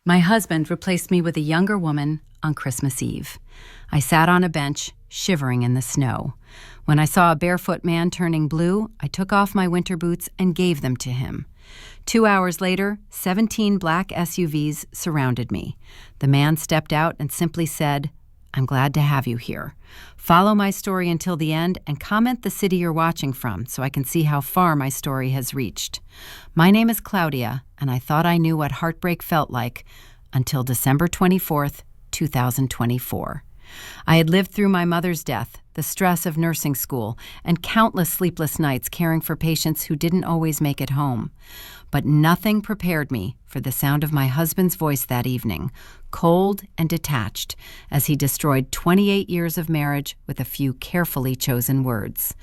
My husband replaced me with a younger woman on Christmas Eve. I sat on a bench, shivering in the snow. When I saw a barefoot man turning blue, I took off my winter boots and gave them to him. 2 hours later, 17 black SUVs surrounded me. The man stepped out and simply said, "I'm glad to have you here. Follow my story until the end and comment the city you're watching from so I can see how far my story has reached. My name is Claudia, and I thought I knew what heartbreak felt like until December 24th, 2024. I had lived through my mother's death, the stress of nursing school, and countless sleepless nights caring for patients who didn't always make it home. But nothing prepared me for the sound of my husband's voice that evening, cold and detached, as he destroyed 28 years of marriage with a few carefully chosen words.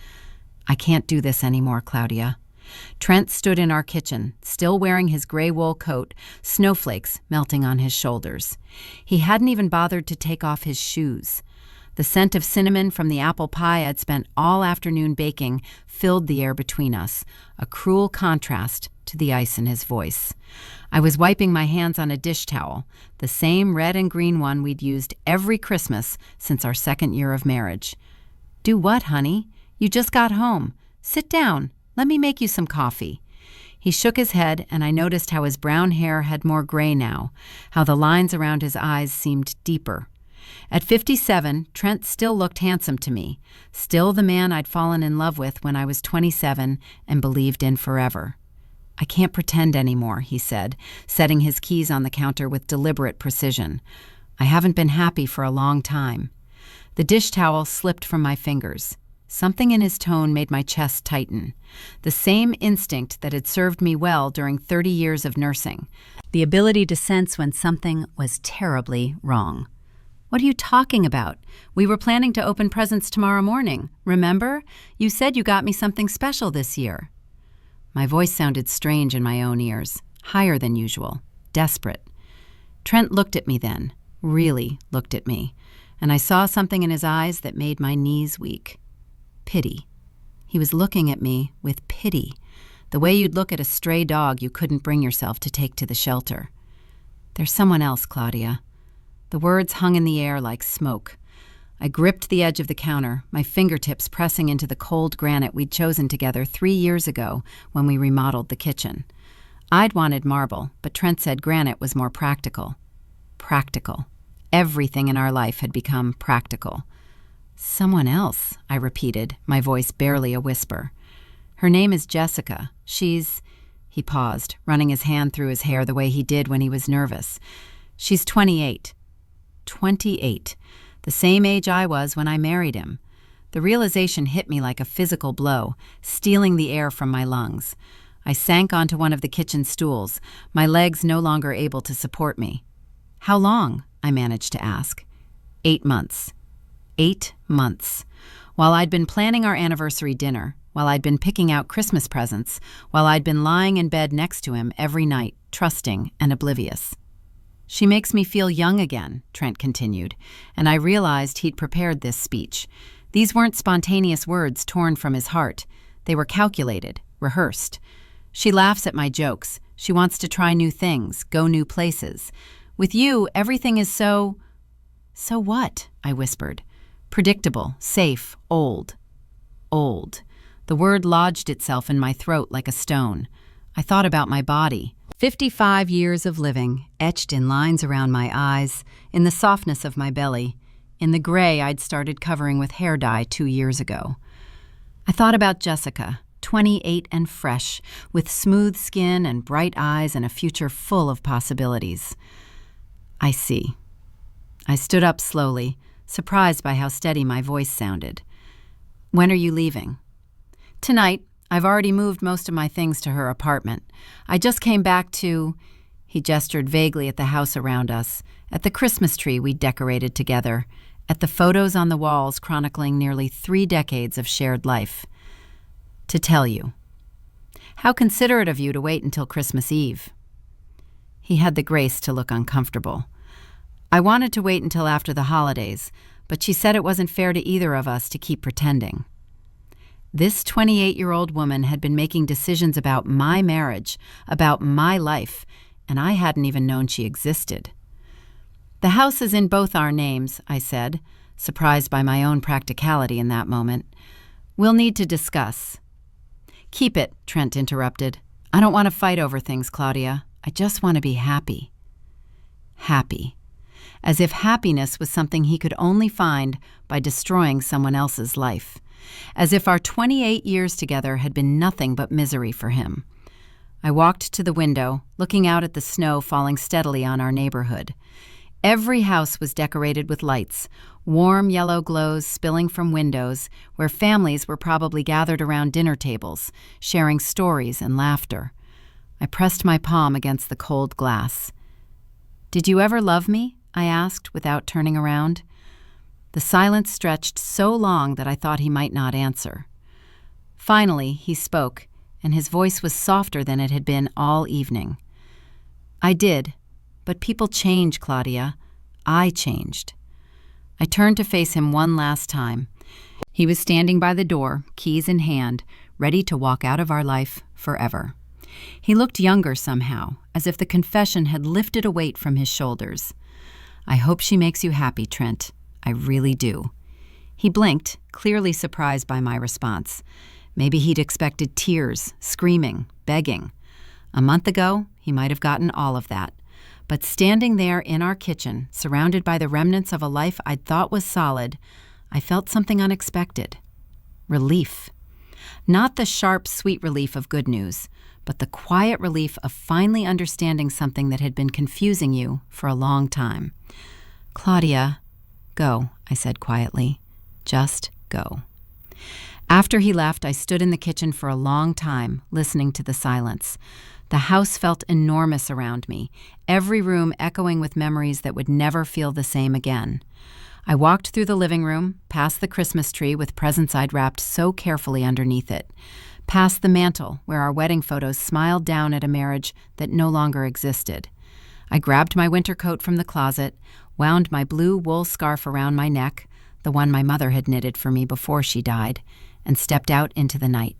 "I can't do this anymore, Claudia." Trent stood in our kitchen, still wearing his gray wool coat, snowflakes melting on his shoulders. He hadn't even bothered to take off his shoes. The scent of cinnamon from the apple pie I'd spent all afternoon baking filled the air between us, a cruel contrast to the ice in his voice. I was wiping my hands on a dish towel, the same red and green one we'd used every Christmas since our second year of marriage. "Do what, honey? You just got home. Sit down. Let me make you some coffee." He shook his head, and I noticed how his brown hair had more gray now, how the lines around his eyes seemed deeper. At 57, Trent still looked handsome to me, still the man I'd fallen in love with when I was 27 and believed in forever. "I can't pretend anymore," he said, setting his keys on the counter with deliberate precision. "I haven't been happy for a long time." The dish towel slipped from my fingers. Something in his tone made my chest tighten. The same instinct that had served me well during 30 years of nursing. The ability to sense when something was terribly wrong. "What are you talking about? We were planning to open presents tomorrow morning. Remember? You said you got me something special this year." My voice sounded strange in my own ears, higher than usual, desperate. Trent looked at me then, really looked at me, and I saw something in his eyes that made my knees weak. Pity. He was looking at me with pity, the way you'd look at a stray dog you couldn't bring yourself to take to the shelter. "There's someone else, Claudia." The words hung in the air like smoke. I gripped the edge of the counter, my fingertips pressing into the cold granite we'd chosen together 3 years ago when we remodeled the kitchen. I'd wanted marble, but Trent said granite was more practical. Practical. Everything in our life had become practical. "Someone else," I repeated, my voice barely a whisper. "Her name is Jessica. She's—" He paused, running his hand through his hair the way he did when he was nervous. "She's 28. 28. The same age I was when I married him." The realization hit me like a physical blow, stealing the air from my lungs. I sank onto one of the kitchen stools, my legs no longer able to support me. "How long?" I managed to ask. 8 months. 8 months. While I'd been planning our anniversary dinner, while I'd been picking out Christmas presents, while I'd been lying in bed next to him every night, trusting and oblivious. "She makes me feel young again," Trent continued, and I realized he'd prepared this speech. These weren't spontaneous words torn from his heart. They were calculated, rehearsed. "She laughs at my jokes. She wants to try new things, go new places. With you, everything is so—" "So what?" I whispered. "Predictable, safe, old." Old. The word lodged itself in my throat like a stone. I thought about my body. 55 years of living, etched in lines around my eyes, in the softness of my belly, in the gray I'd started covering with hair dye 2 years ago. I thought about Jessica, 28 and fresh, with smooth skin and bright eyes and a future full of possibilities. "I see." I stood up slowly, surprised by how steady my voice sounded. "When are you leaving?" "Tonight. I've already moved most of my things to her apartment. I just came back to—" He gestured vaguely at the house around us, at the Christmas tree we'd decorated together, at the photos on the walls chronicling nearly 3 decades of shared life. "To tell you." "How considerate of you to wait until Christmas Eve." He had the grace to look uncomfortable. "I wanted to wait until after the holidays, but she said it wasn't fair to either of us to keep pretending." This 28-year-old woman had been making decisions about my marriage, about my life, and I hadn't even known she existed. "The house is in both our names," I said, surprised by my own practicality in that moment. "We'll need to discuss." "Keep it," Trent interrupted. "I don't want to fight over things, Claudia. I just want to be happy." Happy. As if happiness was something he could only find by destroying someone else's life. As if our 28 years together had been nothing but misery for him. I walked to the window, looking out at the snow falling steadily on our neighborhood. Every house was decorated with lights, warm yellow glows spilling from windows where families were probably gathered around dinner tables, sharing stories and laughter. I pressed my palm against the cold glass. "Did you ever love me?" I asked without turning around. The silence stretched so long that I thought he might not answer. Finally, he spoke, and his voice was softer than it had been all evening. "I did, but people change, Claudia. I changed." I turned to face him one last time. He was standing by the door, keys in hand, ready to walk out of our life forever. He looked younger somehow, as if the confession had lifted a weight from his shoulders. "I hope she makes you happy, Trent. I really do." He blinked, clearly surprised by my response. Maybe he'd expected tears, screaming, begging. A month ago, he might have gotten all of that. But standing there in our kitchen, surrounded by the remnants of a life I'd thought was solid, I felt something unexpected. Relief. Not the sharp, sweet relief of good news, but the quiet relief of finally understanding something that had been confusing you for a long time. "Claudia, go," I said quietly. "Just go." After he left, I stood in the kitchen for a long time, listening to the silence. The house felt enormous around me, every room echoing with memories that would never feel the same again. I walked through the living room, past the Christmas tree with presents I'd wrapped so carefully underneath it, past the mantel where our wedding photos smiled down at a marriage that no longer existed. I grabbed my winter coat from the closet, wound my blue wool scarf around my neck, the one my mother had knitted for me before she died, and stepped out into the night.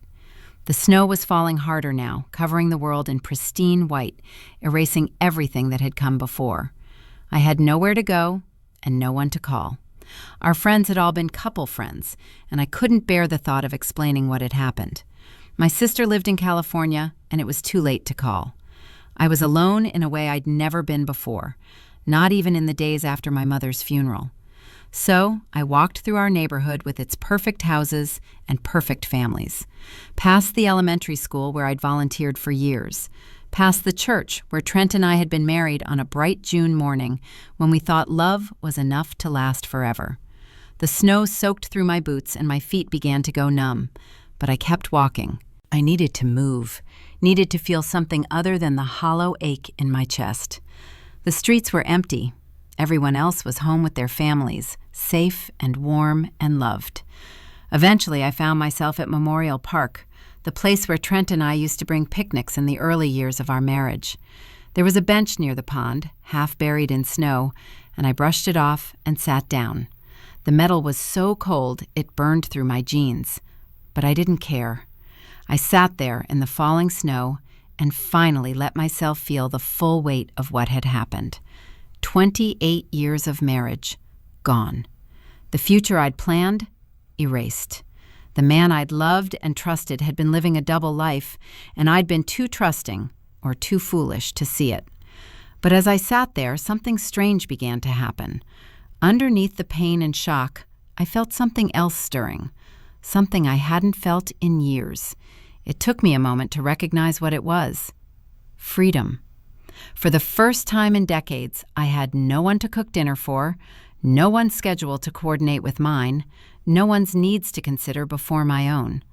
The snow was falling harder now, covering the world in pristine white, erasing everything that had come before. I had nowhere to go and no one to call. Our friends had all been couple friends, and I couldn't bear the thought of explaining what had happened. My sister lived in California, and it was too late to call. I was alone in a way I'd never been before, not even in the days after my mother's funeral. So I walked through our neighborhood with its perfect houses and perfect families, past the elementary school where I'd volunteered for years, past the church where Trent and I had been married on a bright June morning when we thought love was enough to last forever. The snow soaked through my boots and my feet began to go numb, but I kept walking. I needed to move, needed to feel something other than the hollow ache in my chest. The streets were empty. Everyone else was home with their families, safe and warm and loved. Eventually, I found myself at Memorial Park, the place where Trent and I used to bring picnics in the early years of our marriage. There was a bench near the pond, half buried in snow, and I brushed it off and sat down. The metal was so cold it burned through my jeans, but I didn't care. I sat there in the falling snow and finally let myself feel the full weight of what had happened. 28 years of marriage, gone. The future I'd planned, erased. The man I'd loved and trusted had been living a double life, and I'd been too trusting, or too foolish, to see it. But as I sat there, something strange began to happen. Underneath the pain and shock, I felt something else stirring, something I hadn't felt in years. It took me a moment to recognize what it was. Freedom. For the first time in decades, I had no one to cook dinner for, no one's schedule to coordinate with mine, no one's needs to consider before my own.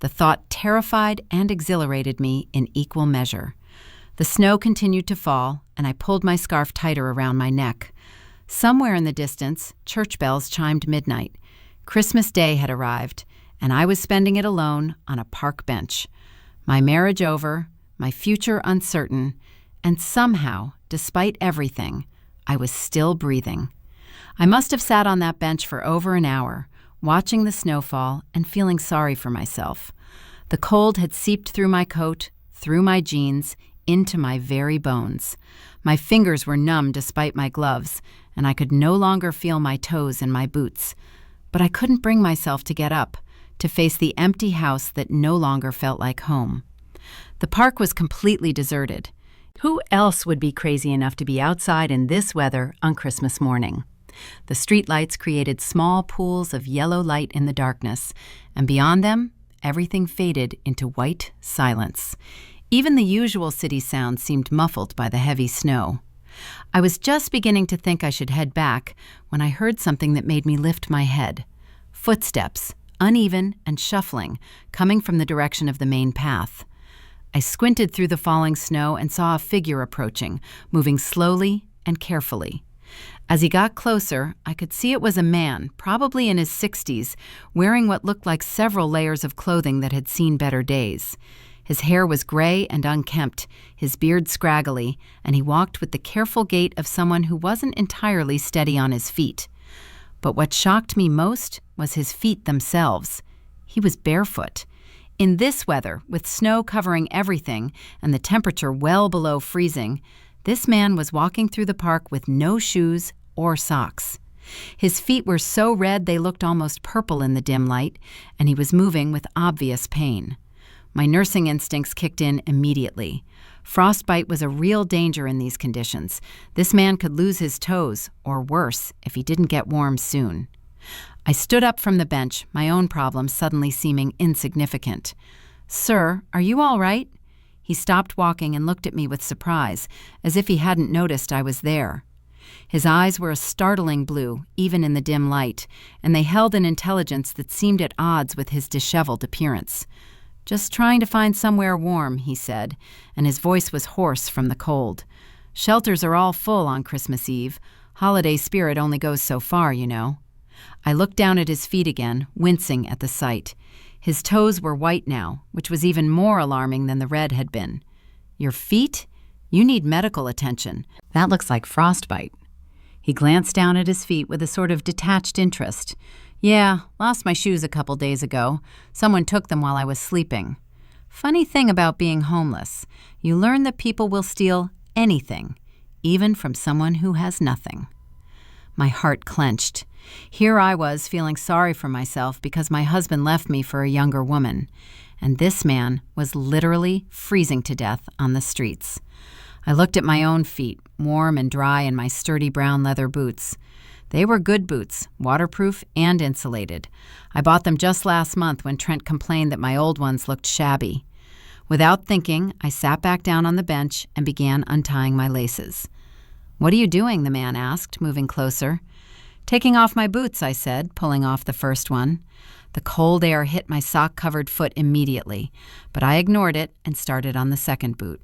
The thought terrified and exhilarated me in equal measure. The snow continued to fall, and I pulled my scarf tighter around my neck. Somewhere in the distance, church bells chimed midnight. Christmas Day had arrived, and I was spending it alone on a park bench. My marriage over, my future uncertain, and somehow, despite everything, I was still breathing. I must have sat on that bench for over an hour, watching the snow fall and feeling sorry for myself. The cold had seeped through my coat, through my jeans, into my very bones. My fingers were numb despite my gloves, and I could no longer feel my toes in my boots. But I couldn't bring myself to get up, to face the empty house that no longer felt like home. The park was completely deserted. Who else would be crazy enough to be outside in this weather on Christmas morning? The streetlights created small pools of yellow light in the darkness, and beyond them, everything faded into white silence. Even the usual city sounds seemed muffled by the heavy snow. I was just beginning to think I should head back when I heard something that made me lift my head. Footsteps, uneven and shuffling, coming from the direction of the main path. I squinted through the falling snow and saw a figure approaching, moving slowly and carefully. As he got closer, I could see it was a man, probably in his 60s, wearing what looked like several layers of clothing that had seen better days. His hair was gray and unkempt, his beard scraggly, and he walked with the careful gait of someone who wasn't entirely steady on his feet. But what shocked me most was his feet themselves. He was barefoot. In this weather, with snow covering everything and the temperature well below freezing, this man was walking through the park with no shoes or socks. His feet were so red they looked almost purple in the dim light, and he was moving with obvious pain. My nursing instincts kicked in immediately. Frostbite was a real danger in these conditions. This man could lose his toes, or worse, if he didn't get warm soon. I stood up from the bench, my own problems suddenly seeming insignificant. "Sir, are you all right?" He stopped walking and looked at me with surprise, as if he hadn't noticed I was there. His eyes were a startling blue, even in the dim light, and they held an intelligence that seemed at odds with his disheveled appearance. "Just trying to find somewhere warm," he said, and his voice was hoarse from the cold. "Shelters are all full on Christmas Eve. Holiday spirit only goes so far, you know." I looked down at his feet again, wincing at the sight. His toes were white now, which was even more alarming than the red had been. "Your feet? You need medical attention. That looks like frostbite." He glanced down at his feet with a sort of detached interest. "Yeah, lost my shoes a couple days ago. Someone took them while I was sleeping." Funny thing about being homeless. You learn that people will steal anything, even from someone who has nothing. My heart clenched. Here I was feeling sorry for myself because my husband left me for a younger woman, and this man was literally freezing to death on the streets. I looked at my own feet, warm and dry in my sturdy brown leather boots. They were good boots, waterproof and insulated. I bought them just last month when Trent complained that my old ones looked shabby. Without thinking, I sat back down on the bench and began untying my laces. "What are you doing?" the man asked, moving closer. "Taking off my boots," I said, pulling off the first one. The cold air hit my sock-covered foot immediately, but I ignored it and started on the second boot.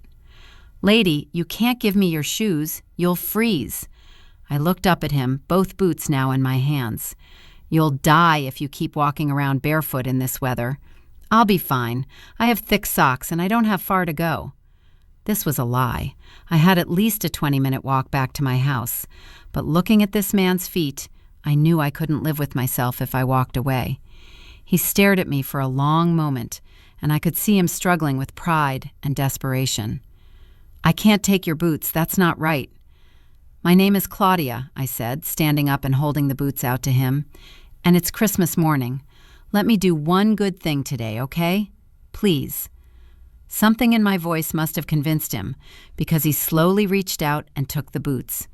"Lady, you can't give me your shoes. You'll freeze." I looked up at him, both boots now in my hands. "You'll die if you keep walking around barefoot in this weather." "I'll be fine. I have thick socks and I don't have far to go." This was a lie. I had at least a 20-minute walk back to my house. But looking at this man's feet, I knew I couldn't live with myself if I walked away. He stared at me for a long moment, and I could see him struggling with pride and desperation. "I can't take your boots. That's not right." "My name is Claudia," I said, standing up and holding the boots out to him. "And it's Christmas morning. Let me do one good thing today, okay? Please." Something in my voice must have convinced him, because he slowly reached out and took the boots.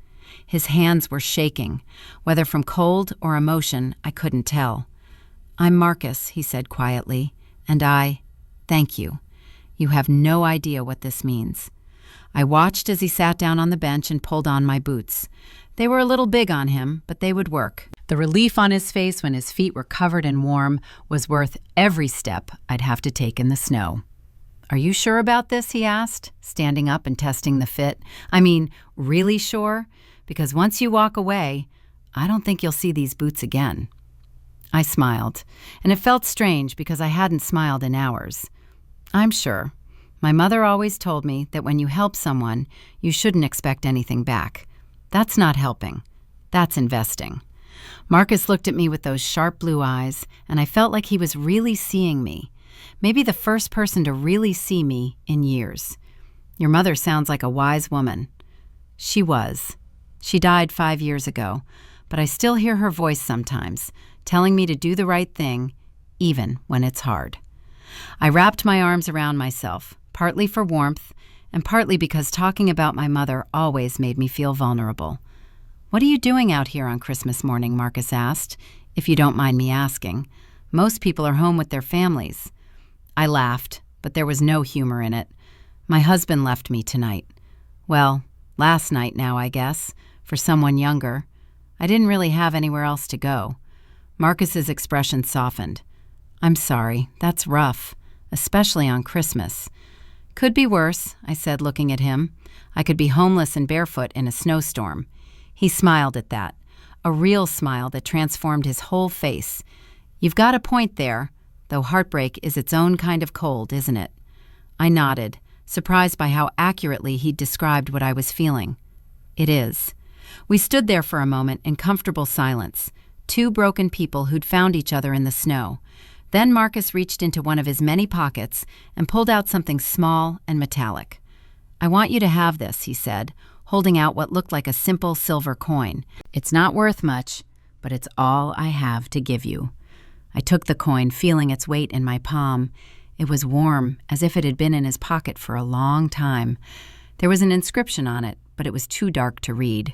His hands were shaking. Whether from cold or emotion, I couldn't tell. "I'm Marcus," he said quietly, "and thank you. You have no idea what this means." I watched as he sat down on the bench and pulled on my boots. They were a little big on him, but they would work. The relief on his face when his feet were covered and warm was worth every step I'd have to take in the snow. "Are you sure about this?" he asked, standing up and testing the fit. "I mean, really sure? Because once you walk away, I don't think you'll see these boots again." I smiled, and it felt strange because I hadn't smiled in hours. "I'm sure. My mother always told me that when you help someone, you shouldn't expect anything back. That's not helping. That's investing." Marcus looked at me with those sharp blue eyes, and I felt like he was really seeing me. Maybe the first person to really see me in years. Your mother sounds like a wise woman." She was. She died 5 years ago, but I still hear her voice sometimes, telling me to do the right thing, even when it's hard. I wrapped my arms around myself, partly for warmth, and partly because talking about my mother always made me feel vulnerable. "What are you doing out here on Christmas morning?" Marcus asked, "if you don't mind me asking. Most people are home with their families." I laughed, but there was no humor in it. "My husband left me tonight. Well, last night now, I guess, for someone younger. I didn't really have anywhere else to go." Marcus's expression softened. "I'm sorry, that's rough, especially on Christmas." "Could be worse," I said, looking at him. "I could be homeless and barefoot in a snowstorm." He smiled at that, a real smile that transformed his whole face. "You've got a point there, though heartbreak is its own kind of cold, isn't it?" I nodded, surprised by how accurately he'd described what I was feeling. "It is." We stood there for a moment in comfortable silence, two broken people who'd found each other in the snow. Then Marcus reached into one of his many pockets and pulled out something small and metallic. "I want you to have this," he said, holding out what looked like a simple silver coin. "It's not worth much, but it's all I have to give you." I took the coin, feeling its weight in my palm. It was warm, as if it had been in his pocket for a long time. There was an inscription on it, but it was too dark to read.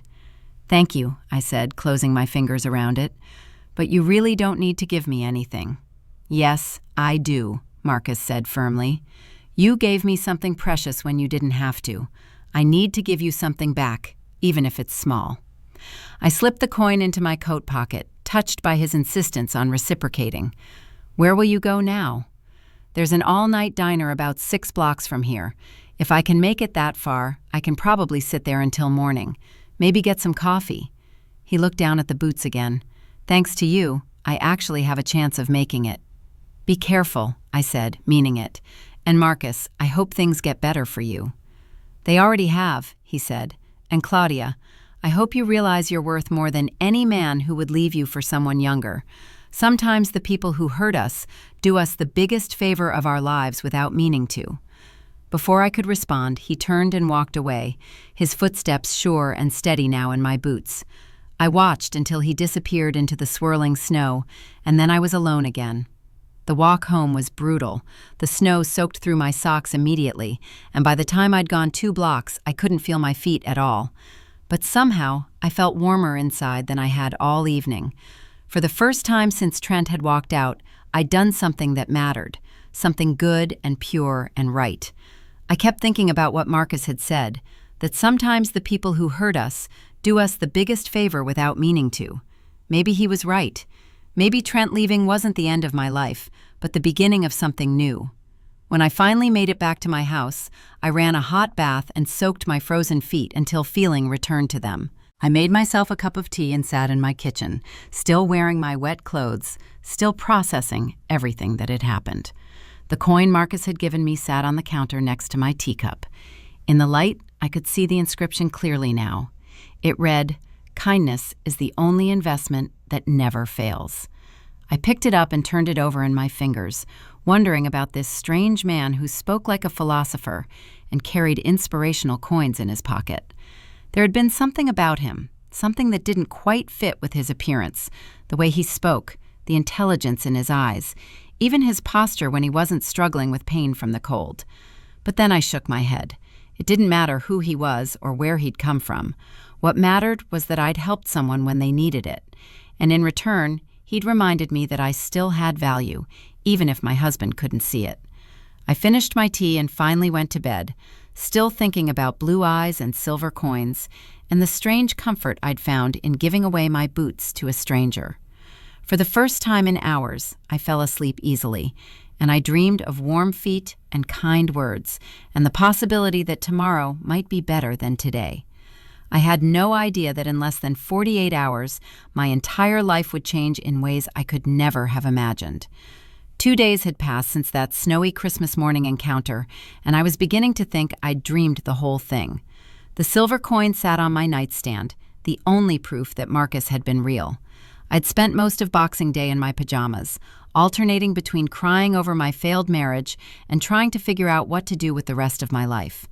"Thank you," I said, closing my fingers around it. "But you really don't need to give me anything." "Yes, I do," Marcus said firmly. "You gave me something precious when you didn't have to. I need to give you something back, even if it's small." I slipped the coin into my coat pocket, touched by his insistence on reciprocating. "Where will you go now?" "There's an all-night diner about 6 blocks from here. If I can make it that far, I can probably sit there until morning. Maybe get some coffee." He looked down at the boots again. "Thanks to you, I actually have a chance of making it." "Be careful," I said, meaning it. "And Marcus, I hope things get better for you." "They already have," he said. "And Claudia, I hope you realize you're worth more than any man who would leave you for someone younger. Sometimes the people who hurt us do us the biggest favor of our lives without meaning to." Before I could respond, he turned and walked away, his footsteps sure and steady now in my boots. I watched until he disappeared into the swirling snow, and then I was alone again. The walk home was brutal. The snow soaked through my socks immediately, and by the time I'd gone 2 blocks, I couldn't feel my feet at all. But somehow, I felt warmer inside than I had all evening. For the first time since Trent had walked out, I'd done something that mattered, something good and pure and right. I kept thinking about what Marcus had said, that sometimes the people who hurt us do us the biggest favor without meaning to. Maybe he was right. Maybe Trent leaving wasn't the end of my life, but the beginning of something new. When I finally made it back to my house, I ran a hot bath and soaked my frozen feet until feeling returned to them. I made myself a cup of tea and sat in my kitchen, still wearing my wet clothes, still processing everything that had happened. The coin Marcus had given me sat on the counter next to my teacup. In the light, I could see the inscription clearly now. It read, "Kindness is the only investment that never fails." I picked it up and turned it over in my fingers, wondering about this strange man who spoke like a philosopher and carried inspirational coins in his pocket. There had been something about him, something that didn't quite fit with his appearance, the way he spoke, the intelligence in his eyes, even his posture when he wasn't struggling with pain from the cold. But then I shook my head. It didn't matter who he was or where he'd come from. What mattered was that I'd helped someone when they needed it, and in return, he'd reminded me that I still had value, even if my husband couldn't see it. I finished my tea and finally went to bed, still thinking about blue eyes and silver coins, and the strange comfort I'd found in giving away my boots to a stranger. For the first time in hours, I fell asleep easily, and I dreamed of warm feet and kind words, and the possibility that tomorrow might be better than today. I had no idea that in less than 48 hours, my entire life would change in ways I could never have imagined. 2 days had passed since that snowy Christmas morning encounter, and I was beginning to think I'd dreamed the whole thing. The silver coin sat on my nightstand, the only proof that Marcus had been real. I'd spent most of Boxing Day in my pajamas, alternating between crying over my failed marriage and trying to figure out what to do with the rest of my life.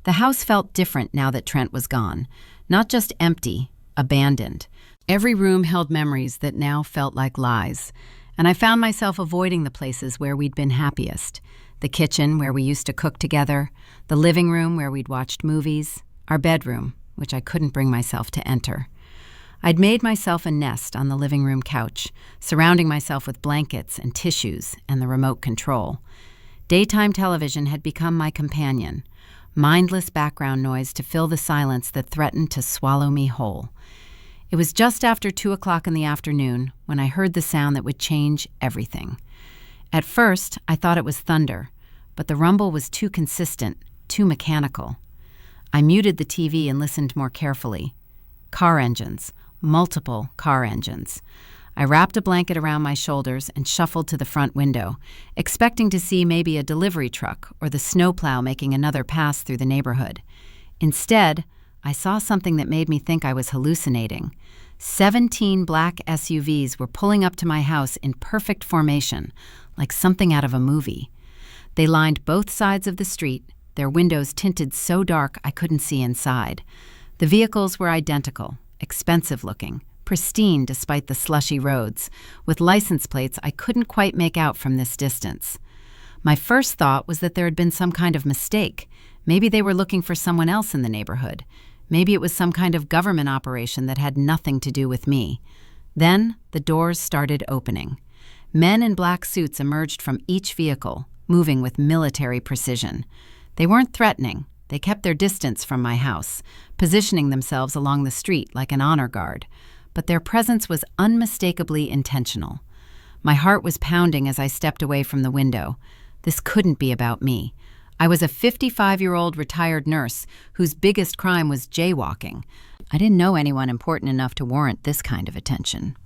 The house felt different now that Trent was gone. Not just empty, abandoned. Every room held memories that now felt like lies. And I found myself avoiding the places where we'd been happiest. The kitchen, where we used to cook together. The living room, where we'd watched movies. Our bedroom, which I couldn't bring myself to enter. I'd made myself a nest on the living room couch, surrounding myself with blankets and tissues and the remote control. Daytime television had become my companion, mindless background noise to fill the silence that threatened to swallow me whole. It was just after 2 o'clock in the afternoon when I heard the sound that would change everything. At first, I thought it was thunder, but the rumble was too consistent, too mechanical. I muted the TV and listened more carefully. Car engines, multiple car engines. I wrapped a blanket around my shoulders and shuffled to the front window, expecting to see maybe a delivery truck or the snowplow making another pass through the neighborhood. Instead, I saw something that made me think I was hallucinating. 17 black SUVs were pulling up to my house in perfect formation, like something out of a movie. They lined both sides of the street, their windows tinted so dark I couldn't see inside. The vehicles were identical, expensive looking, pristine despite the slushy roads, with license plates I couldn't quite make out from this distance. My first thought was that there had been some kind of mistake. Maybe they were looking for someone else in the neighborhood. Maybe it was some kind of government operation that had nothing to do with me. Then the doors started opening. Men in black suits emerged from each vehicle, moving with military precision. They weren't threatening. They kept their distance from my house, positioning themselves along the street like an honor guard. But their presence was unmistakably intentional. My heart was pounding as I stepped away from the window. This couldn't be about me. I was a 55-year-old retired nurse whose biggest crime was jaywalking. I didn't know anyone important enough to warrant this kind of attention.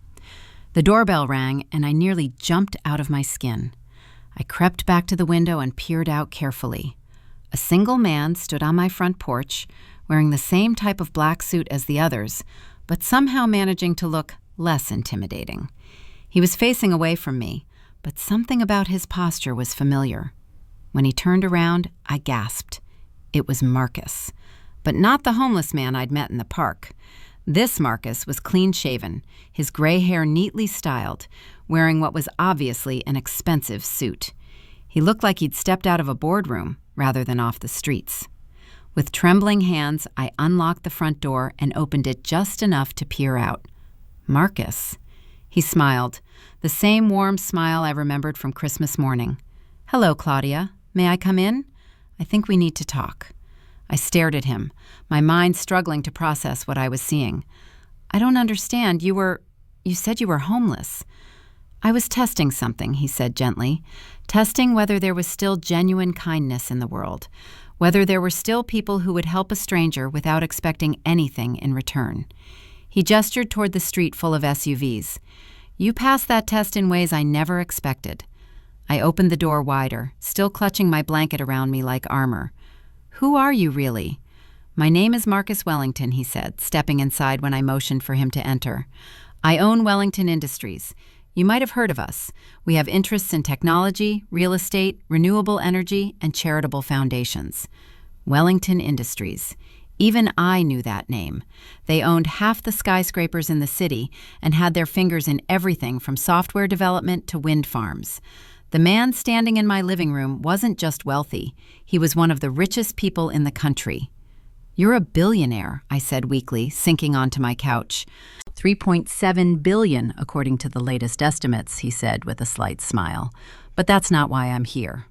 The doorbell rang, and I nearly jumped out of my skin. I crept back to the window and peered out carefully. A single man stood on my front porch, wearing the same type of black suit as the others, but somehow managing to look less intimidating. He was facing away from me, but something about his posture was familiar. When he turned around, I gasped. It was Marcus, but not the homeless man I'd met in the park. This Marcus was clean-shaven, his gray hair neatly styled, wearing what was obviously an expensive suit. He looked like he'd stepped out of a boardroom rather than off the streets. With trembling hands, I unlocked the front door and opened it just enough to peer out. Marcus. He smiled, the same warm smile I remembered from Christmas morning. "Hello, Claudia. May I come in? I think we need to talk." I stared at him, my mind struggling to process what I was seeing. "I don't understand. You said you were homeless." "I was testing something," he said gently, testing whether there was still genuine kindness in the world, whether there were still people who would help a stranger without expecting anything in return. He gestured toward the street full of SUVs. "You passed that test in ways I never expected." I opened the door wider, still clutching my blanket around me like armor. "Who are you, really?" "My name is Marcus Wellington," he said, stepping inside when I motioned for him to enter. "I own Wellington Industries. You might have heard of us. We have interests in technology, real estate, renewable energy, and charitable foundations." Wellington Industries. Even I knew that name. They owned half the skyscrapers in the city and had their fingers in everything from software development to wind farms. The man standing in my living room wasn't just wealthy. He was one of the richest people in the country. "You're a billionaire," I said weakly, sinking onto my couch. $3.7 billion, according to the latest estimates, he said with a slight smile. "But that's not why I'm here."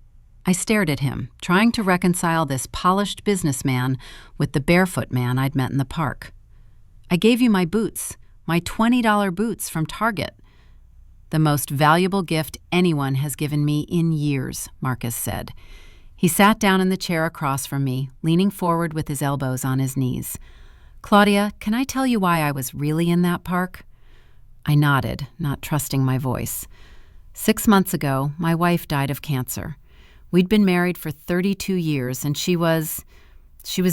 I stared at him, trying to reconcile this polished businessman with the barefoot man I'd met in the park. "I gave you my boots, my $20 boots from Target." "The most valuable gift anyone has given me in years," Marcus said. He sat down in the chair across from me, leaning forward with his elbows on his knees. "Claudia, can I tell you why I was really in that park?" I nodded, not trusting my voice. 6 months ago, my wife died of cancer. We'd been married for 32 years, and she was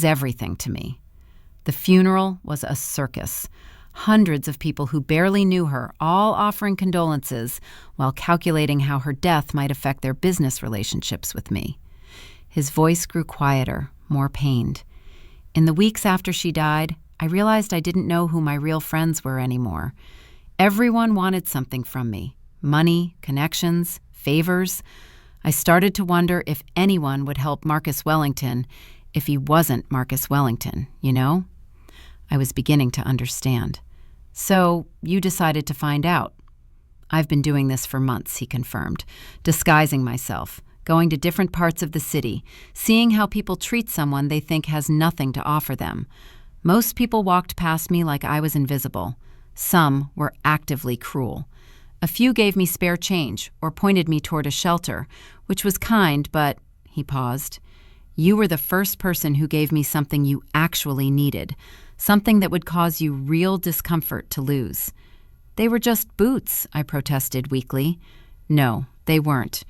everything to me. The funeral was a circus. Hundreds of people who barely knew her, all offering condolences while calculating how her death might affect their business relationships with me. His voice grew quieter, more pained. In the weeks after she died, I realized I didn't know who my real friends were anymore. Everyone wanted something from me: money, connections, favors. I started to wonder if anyone would help Marcus Wellington if he wasn't Marcus Wellington, you know? I was beginning to understand. So you decided to find out. I've been doing this for months, he confirmed, disguising myself, going to different parts of the city, seeing how people treat someone they think has nothing to offer them. Most people walked past me like I was invisible. Some were actively cruel. A few gave me spare change or pointed me toward a shelter, which was kind, but, he paused, you were the first person who gave me something you actually needed, something that would cause you real discomfort to lose. They were just boots, I protested weakly. No, they weren't.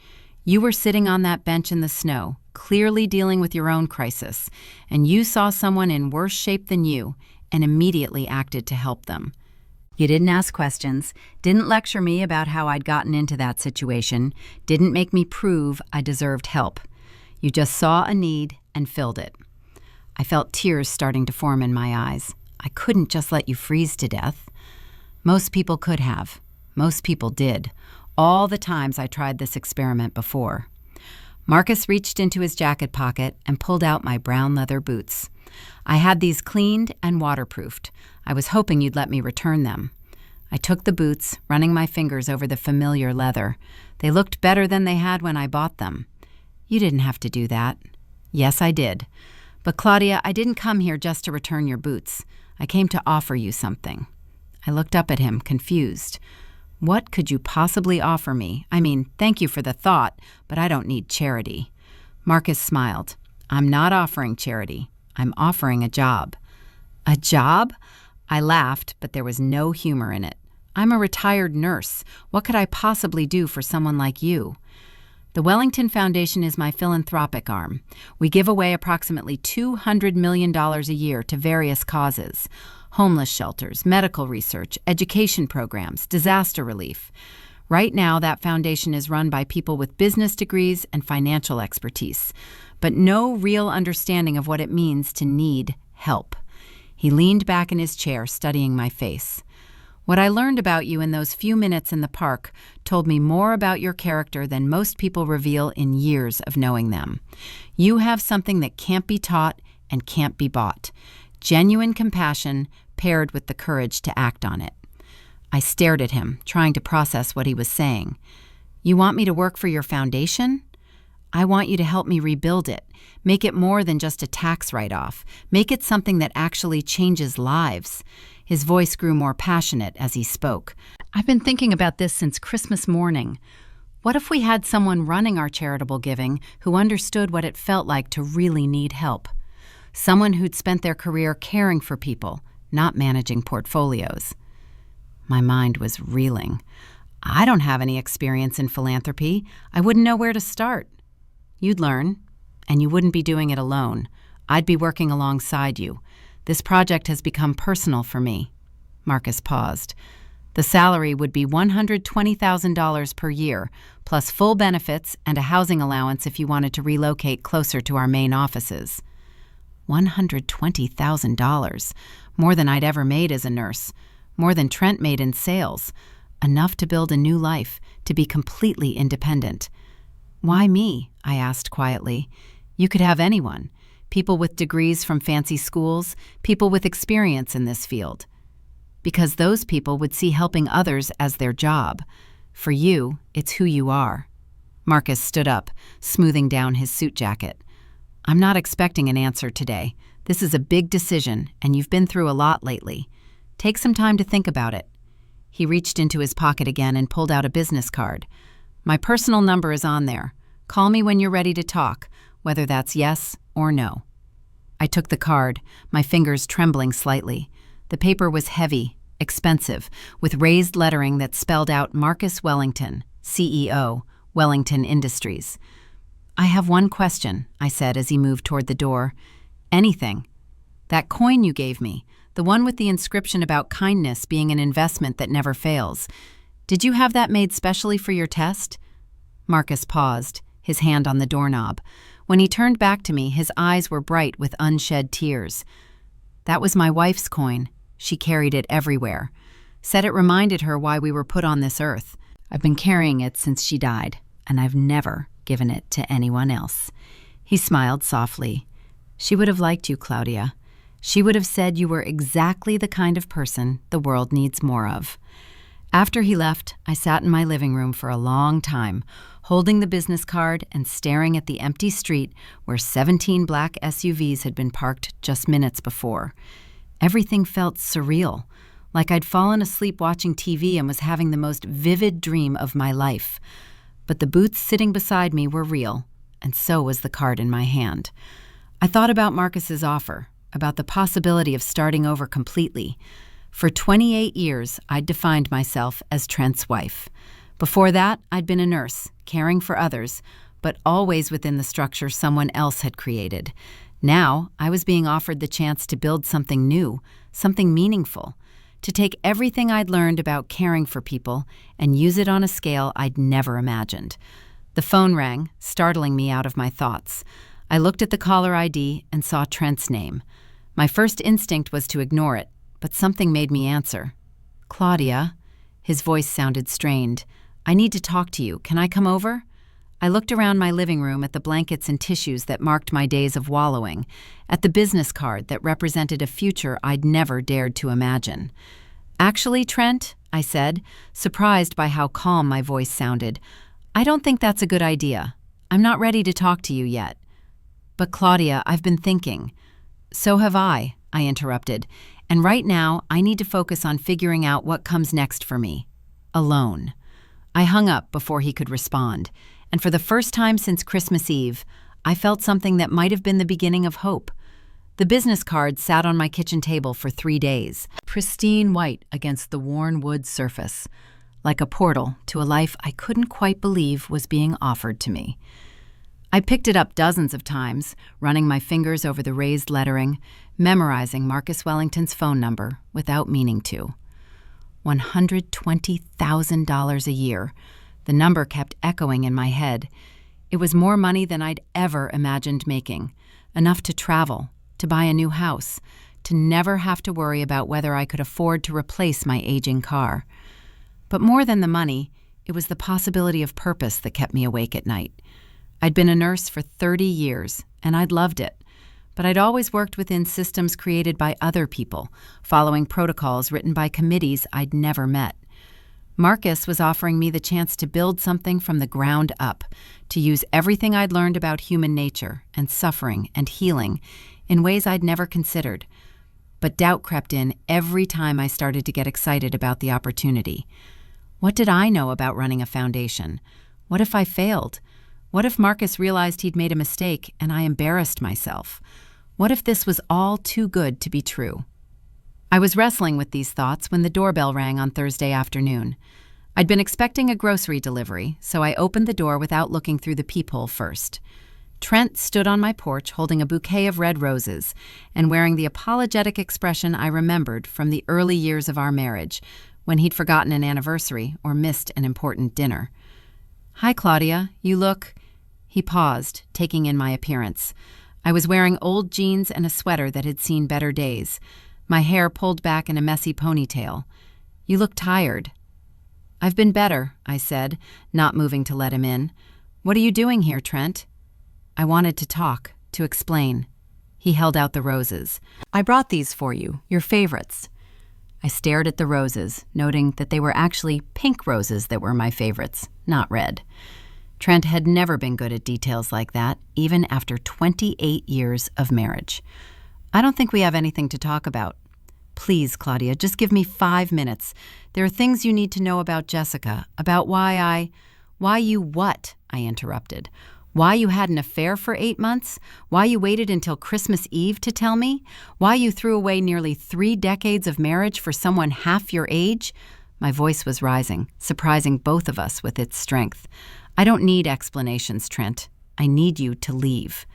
You were sitting on that bench in the snow, clearly dealing with your own crisis, and you saw someone in worse shape than you and immediately acted to help them. You didn't ask questions, didn't lecture me about how I'd gotten into that situation, didn't make me prove I deserved help. You just saw a need and filled it. I felt tears starting to form in my eyes. I couldn't just let you freeze to death. Most people could have. Most people did. All the times I tried this experiment before. Marcus reached into his jacket pocket and pulled out my brown leather boots. I had these cleaned and waterproofed. I was hoping you'd let me return them. I took the boots, running my fingers over the familiar leather. They looked better than they had when I bought them. You didn't have to do that. Yes, I did. But Claudia, I didn't come here just to return your boots. I came to offer you something. I looked up at him, confused. What could you possibly offer me? I mean, thank you for the thought, but I don't need charity. Marcus smiled. I'm not offering charity. I'm offering a job. A job? I laughed, but there was no humor in it. I'm a retired nurse. What could I possibly do for someone like you? The Wellington Foundation is my philanthropic arm. We give away approximately $200 million a year to various causes: homeless shelters, medical research, education programs, disaster relief. Right now, that foundation is run by people with business degrees and financial expertise, but no real understanding of what it means to need help. He leaned back in his chair, studying my face. What I learned about you in those few minutes in the park told me more about your character than most people reveal in years of knowing them. You have something that can't be taught and can't be bought: genuine compassion paired with the courage to act on it. I stared at him, trying to process what he was saying. You want me to work for your foundation? I want you to help me rebuild it, make it more than just a tax write-off, make it something that actually changes lives. His voice grew more passionate as he spoke. I've been thinking about this since Christmas morning. What if we had someone running our charitable giving who understood what it felt like to really need help? Someone who'd spent their career caring for people, not managing portfolios. My mind was reeling. I don't have any experience in philanthropy. I wouldn't know where to start. You'd learn, and you wouldn't be doing it alone. I'd be working alongside you. This project has become personal for me. Marcus paused. The salary would be $120,000 per year, plus full benefits and a housing allowance if you wanted to relocate closer to our main offices. $120,000, more than I'd ever made as a nurse, more than Trent made in sales, enough to build a new life, to be completely independent. Why me? I asked quietly. You could have anyone. People with degrees from fancy schools, people with experience in this field. Because those people would see helping others as their job. For you, it's who you are. Marcus stood up, smoothing down his suit jacket. I'm not expecting an answer today. This is a big decision, and you've been through a lot lately. Take some time to think about it. He reached into his pocket again and pulled out a business card. My personal number is on there. Call me when you're ready to talk, whether that's yes or no. I took the card, my fingers trembling slightly. The paper was heavy, expensive, with raised lettering that spelled out Marcus Wellington, CEO, Wellington Industries. I have one question, I said as he moved toward the door. Anything. That coin you gave me, the one with the inscription about kindness being an investment that never fails. Did you have that made specially for your test? Marcus paused, his hand on the doorknob. When he turned back to me, his eyes were bright with unshed tears. That was my wife's coin. She carried it everywhere. Said it reminded her why we were put on this earth. I've been carrying it since she died, and I've never given it to anyone else. He smiled softly. She would have liked you, Claudia. She would have said you were exactly the kind of person the world needs more of. After he left, I sat in my living room for a long time, holding the business card and staring at the empty street where 17 black SUVs had been parked just minutes before. Everything felt surreal, like I'd fallen asleep watching TV and was having the most vivid dream of my life. But the boots sitting beside me were real, and so was the card in my hand. I thought about Marcus's offer, about the possibility of starting over completely. For 28 years, I'd defined myself as Trent's wife. Before that, I'd been a nurse, caring for others, but always within the structure someone else had created. Now, I was being offered the chance to build something new, something meaningful, to take everything I'd learned about caring for people and use it on a scale I'd never imagined. The phone rang, startling me out of my thoughts. I looked at the caller ID and saw Trent's name. My first instinct was to ignore it, but something made me answer. Claudia. His voice sounded strained. I need to talk to you. Can I come over? I looked around my living room at the blankets and tissues that marked my days of wallowing, at the business card that represented a future I'd never dared to imagine. Actually, Trent, I said, surprised by how calm my voice sounded, I don't think that's a good idea. I'm not ready to talk to you yet. But Claudia, I've been thinking. So have I interrupted, and right now I need to focus on figuring out what comes next for me. Alone. I hung up before he could respond, and for the first time since Christmas Eve, I felt something that might have been the beginning of hope. The business card sat on my kitchen table for 3 days, pristine white against the worn wood surface, like a portal to a life I couldn't quite believe was being offered to me. I picked it up dozens of times, running my fingers over the raised lettering, memorizing Marcus Wellington's phone number without meaning to. $120,000 a year. The number kept echoing in my head. It was more money than I'd ever imagined making, enough to travel, to buy a new house, to never have to worry about whether I could afford to replace my aging car. But more than the money, it was the possibility of purpose that kept me awake at night. I'd been a nurse for 30 years, and I'd loved it. But I'd always worked within systems created by other people, following protocols written by committees I'd never met. Marcus was offering me the chance to build something from the ground up, to use everything I'd learned about human nature and suffering and healing in ways I'd never considered. But doubt crept in every time I started to get excited about the opportunity. What did I know about running a foundation? What if I failed? What if Marcus realized he'd made a mistake and I embarrassed myself? What if this was all too good to be true? I was wrestling with these thoughts when the doorbell rang on Thursday afternoon. I'd been expecting a grocery delivery, so I opened the door without looking through the peephole first. Trent stood on my porch holding a bouquet of red roses and wearing the apologetic expression I remembered from the early years of our marriage, when he'd forgotten an anniversary or missed an important dinner. Hi, Claudia. You look... He paused, taking in my appearance. I was wearing old jeans and a sweater that had seen better days, my hair pulled back in a messy ponytail. You look tired. I've been better, I said, not moving to let him in. What are you doing here, Trent? I wanted to talk, to explain. He held out the roses. I brought these for you, your favorites. I stared at the roses, noting that they were actually pink roses that were my favorites, not red. Trent had never been good at details like that, even after 28 years of marriage. I don't think we have anything to talk about. Please, Claudia, just give me 5 minutes. There are things you need to know about Jessica, about Why you what? I interrupted. Why you had an affair for 8 months? Why you waited until Christmas Eve to tell me? Why you threw away nearly 3 decades of marriage for someone half your age? My voice was rising, surprising both of us with its strength. I don't need explanations, Trent. I need you to leave.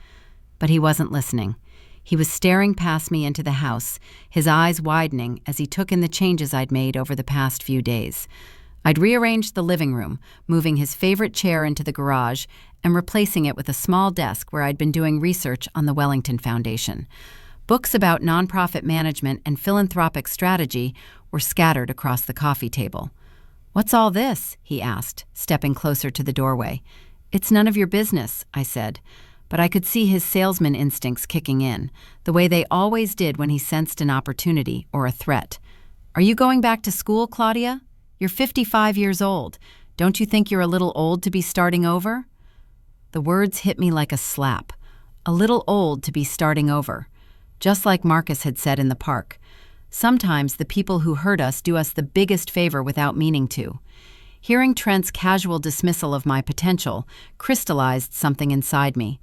But he wasn't listening. He was staring past me into the house, his eyes widening as he took in the changes I'd made over the past few days. I'd rearranged the living room, moving his favorite chair into the garage and replacing it with a small desk where I'd been doing research on the Wellington Foundation. Books about nonprofit management and philanthropic strategy were scattered across the coffee table. "What's all this?" he asked, stepping closer to the doorway. "It's none of your business," I said, but I could see his salesman instincts kicking in, the way they always did when he sensed an opportunity or a threat. "Are you going back to school, Claudia? You're 55 years old. Don't you think you're a little old to be starting over?" The words hit me like a slap. A little old to be starting over. Just like Marcus had said in the park. Sometimes the people who hurt us do us the biggest favor without meaning to. Hearing Trent's casual dismissal of my potential crystallized something inside me.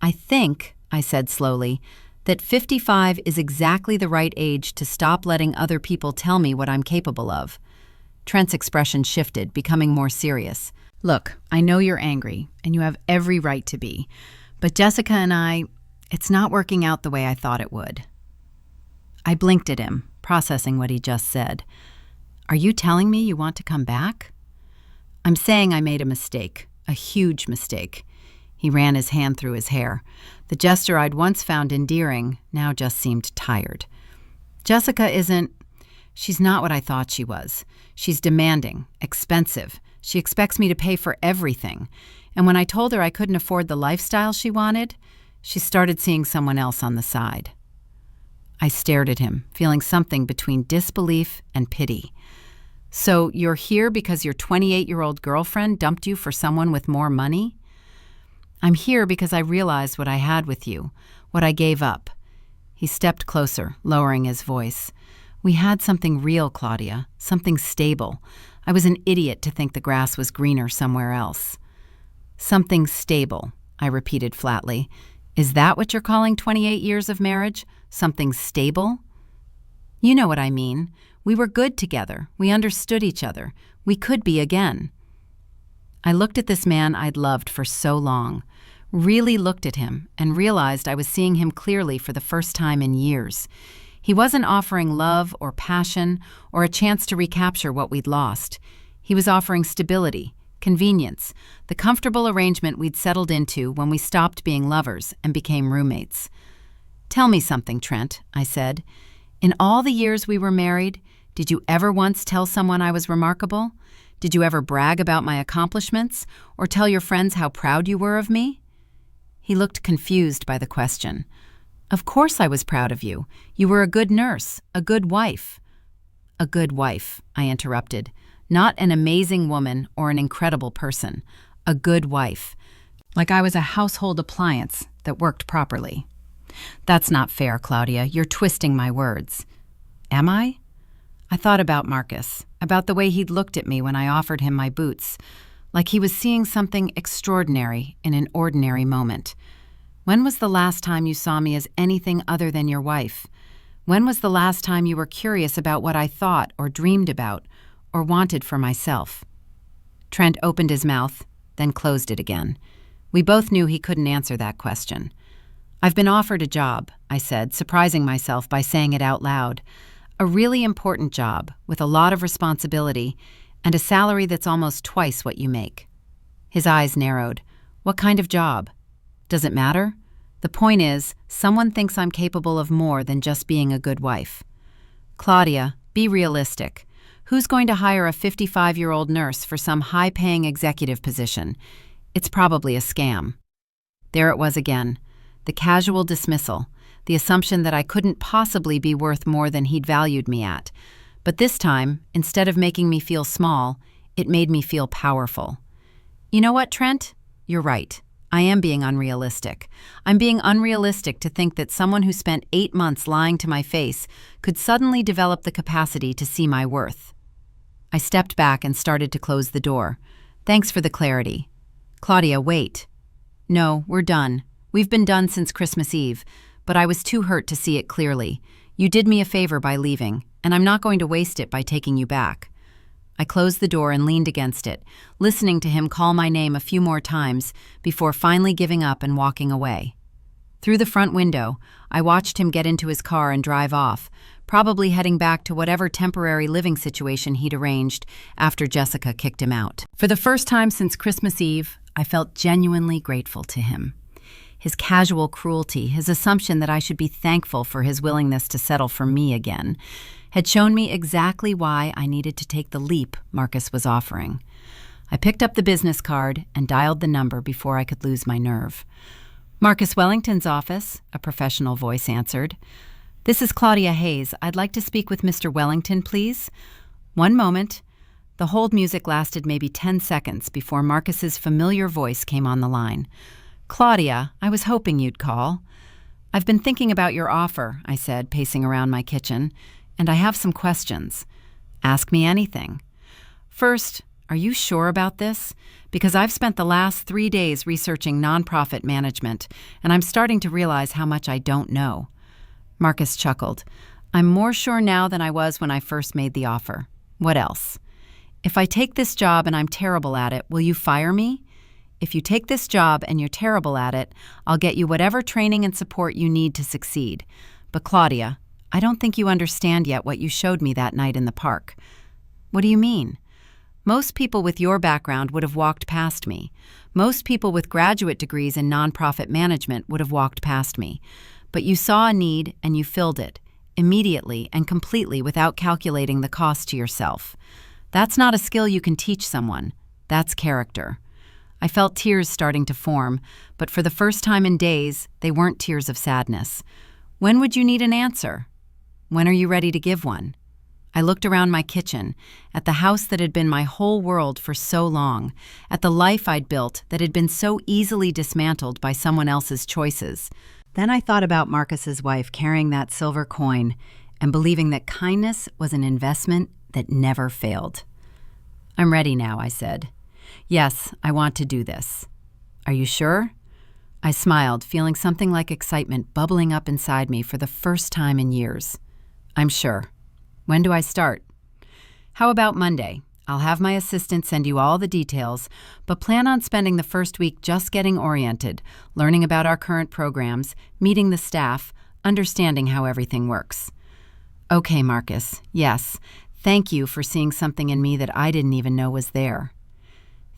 "I think," I said slowly, "that 55 is exactly the right age to stop letting other people tell me what I'm capable of." Trent's expression shifted, becoming more serious. "Look, I know you're angry, and you have every right to be, but Jessica and it's not working out the way I thought it would." I blinked at him, processing what he just said. "Are you telling me you want to come back?" "I'm saying I made a mistake, a huge mistake." He ran his hand through his hair. The gesture I'd once found endearing now just seemed tired. "Jessica she's not what I thought she was. She's demanding, expensive. She expects me to pay for everything. And when I told her I couldn't afford the lifestyle she wanted, she started seeing someone else on the side." I stared at him, feeling something between disbelief and pity. "So you're here because your 28-year-old girlfriend dumped you for someone with more money?" "I'm here because I realized what I had with you, what I gave up." He stepped closer, lowering his voice. "We had something real, Claudia, something stable. I was an idiot to think the grass was greener somewhere else." "Something stable," I repeated flatly. "Is that what you're calling 28 years of marriage? Something stable?" "You know what I mean. We were good together. We understood each other. We could be again." I looked at this man I'd loved for so long, really looked at him, and realized I was seeing him clearly for the first time in years. He wasn't offering love or passion or a chance to recapture what we'd lost. He was offering stability, convenience, the comfortable arrangement we'd settled into when we stopped being lovers and became roommates. "Tell me something, Trent," I said. "In all the years we were married, did you ever once tell someone I was remarkable? Did you ever brag about my accomplishments or tell your friends how proud you were of me?" He looked confused by the question. "Of course I was proud of you. You were a good nurse, a good wife." "A good wife," I interrupted. "Not an amazing woman or an incredible person. A good wife. Like I was a household appliance that worked properly." "That's not fair, Claudia. You're twisting my words." "Am I?" I thought about Marcus, about the way he'd looked at me when I offered him my boots, like he was seeing something extraordinary in an ordinary moment. "When was the last time you saw me as anything other than your wife? When was the last time you were curious about what I thought or dreamed about or wanted for myself?" Trent opened his mouth, then closed it again. We both knew he couldn't answer that question. "I've been offered a job," I said, surprising myself by saying it out loud. "A really important job with a lot of responsibility and a salary that's almost twice what you make." His eyes narrowed. "What kind of job?" "Does it matter? The point is, someone thinks I'm capable of more than just being a good wife." "Claudia, be realistic. Who's going to hire a 55-year-old nurse for some high-paying executive position? It's probably a scam." There it was again, the casual dismissal, the assumption that I couldn't possibly be worth more than he'd valued me at. But this time, instead of making me feel small, it made me feel powerful. "You know what, Trent? You're right. I am being unrealistic. I'm being unrealistic to think that someone who spent 8 months lying to my face could suddenly develop the capacity to see my worth." I stepped back and started to close the door. "Thanks for the clarity." "Claudia, wait." "No, we're done. We've been done since Christmas Eve, but I was too hurt to see it clearly. You did me a favor by leaving, and I'm not going to waste it by taking you back." I closed the door and leaned against it, listening to him call my name a few more times before finally giving up and walking away. Through the front window, I watched him get into his car and drive off, probably heading back to whatever temporary living situation he'd arranged after Jessica kicked him out. For the first time since Christmas Eve, I felt genuinely grateful to him. His casual cruelty, his assumption that I should be thankful for his willingness to settle for me again, had shown me exactly why I needed to take the leap Marcus was offering. I picked up the business card and dialed the number before I could lose my nerve. "Marcus Wellington's office," a professional voice answered. "This is Claudia Hayes. I'd like to speak with Mr. Wellington, please." "One moment." The hold music lasted maybe 10 seconds before Marcus's familiar voice came on the line. "Claudia, I was hoping you'd call." "I've been thinking about your offer," I said, pacing around my kitchen, "and I have some questions." "Ask me anything." "First, are you sure about this? Because I've spent the last 3 days researching nonprofit management, and I'm starting to realize how much I don't know." Marcus chuckled. "I'm more sure now than I was when I first made the offer. What else? If I take this job and I'm terrible at it, will you fire me? If you take this job and you're terrible at it, I'll get you whatever training and support you need to succeed. But Claudia, I don't think you understand yet what you showed me that night in the park." "What do you mean?" "Most people with your background would have walked past me. Most people with graduate degrees in nonprofit management would have walked past me. But you saw a need and you filled it, immediately and completely without calculating the cost to yourself. That's not a skill you can teach someone. That's character." I felt tears starting to form, but for the first time in days, they weren't tears of sadness. "When would you need an answer? When are you ready to give one?" I looked around my kitchen, at the house that had been my whole world for so long, at the life I'd built that had been so easily dismantled by someone else's choices. Then I thought about Marcus's wife carrying that silver coin and believing that kindness was an investment that never failed. "I'm ready now," I said. "Yes, I want to do this." "Are you sure?" I smiled, feeling something like excitement bubbling up inside me for the first time in years. "I'm sure. When do I start?" "How about Monday? I'll have my assistant send you all the details, but plan on spending the first week just getting oriented, learning about our current programs, meeting the staff, understanding how everything works." "Okay, Marcus. Yes. Thank you for seeing something in me that I didn't even know was there."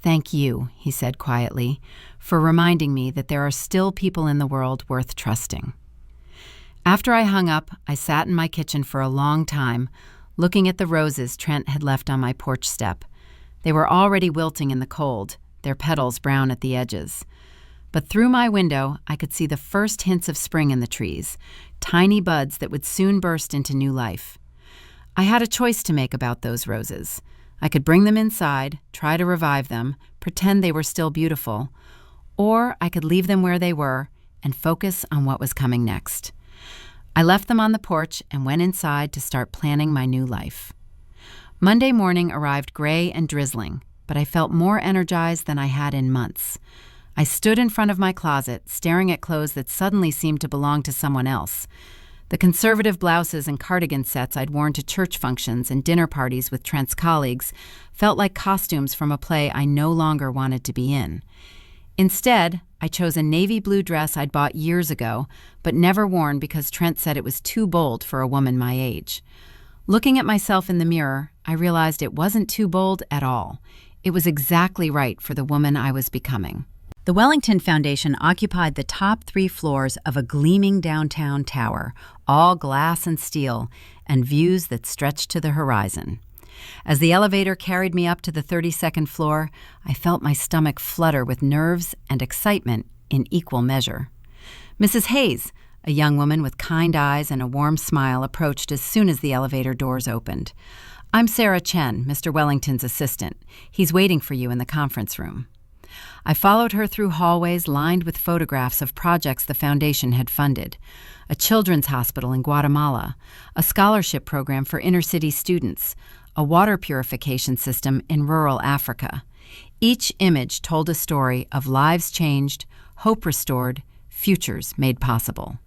"Thank you," he said quietly, "for reminding me that there are still people in the world worth trusting." After I hung up, I sat in my kitchen for a long time, looking at the roses Trent had left on my porch step. They were already wilting in the cold, their petals brown at the edges. But through my window, I could see the first hints of spring in the trees, tiny buds that would soon burst into new life. I had a choice to make about those roses. I could bring them inside, try to revive them, pretend they were still beautiful, or I could leave them where they were and focus on what was coming next. I left them on the porch and went inside to start planning my new life. Monday morning arrived gray and drizzling, but I felt more energized than I had in months. I stood in front of my closet, staring at clothes that suddenly seemed to belong to someone else. The conservative blouses and cardigan sets I'd worn to church functions and dinner parties with Trent's colleagues felt like costumes from a play I no longer wanted to be in. Instead, I chose a navy blue dress I'd bought years ago, but never worn because Trent said it was too bold for a woman my age. Looking at myself in the mirror, I realized it wasn't too bold at all. It was exactly right for the woman I was becoming. The Wellington Foundation occupied the top 3 floors of a gleaming downtown tower, all glass and steel, and views that stretched to the horizon. As the elevator carried me up to the 32nd floor, I felt my stomach flutter with nerves and excitement in equal measure. Mrs. Hayes, a young woman with kind eyes and a warm smile, approached as soon as the elevator doors opened. "I'm Sarah Chen, Mr. Wellington's assistant. He's waiting for you in the conference room." I followed her through hallways lined with photographs of projects the foundation had funded: a children's hospital in Guatemala, a scholarship program for inner-city students, a water purification system in rural Africa. Each image told a story of lives changed, hope restored, futures made possible.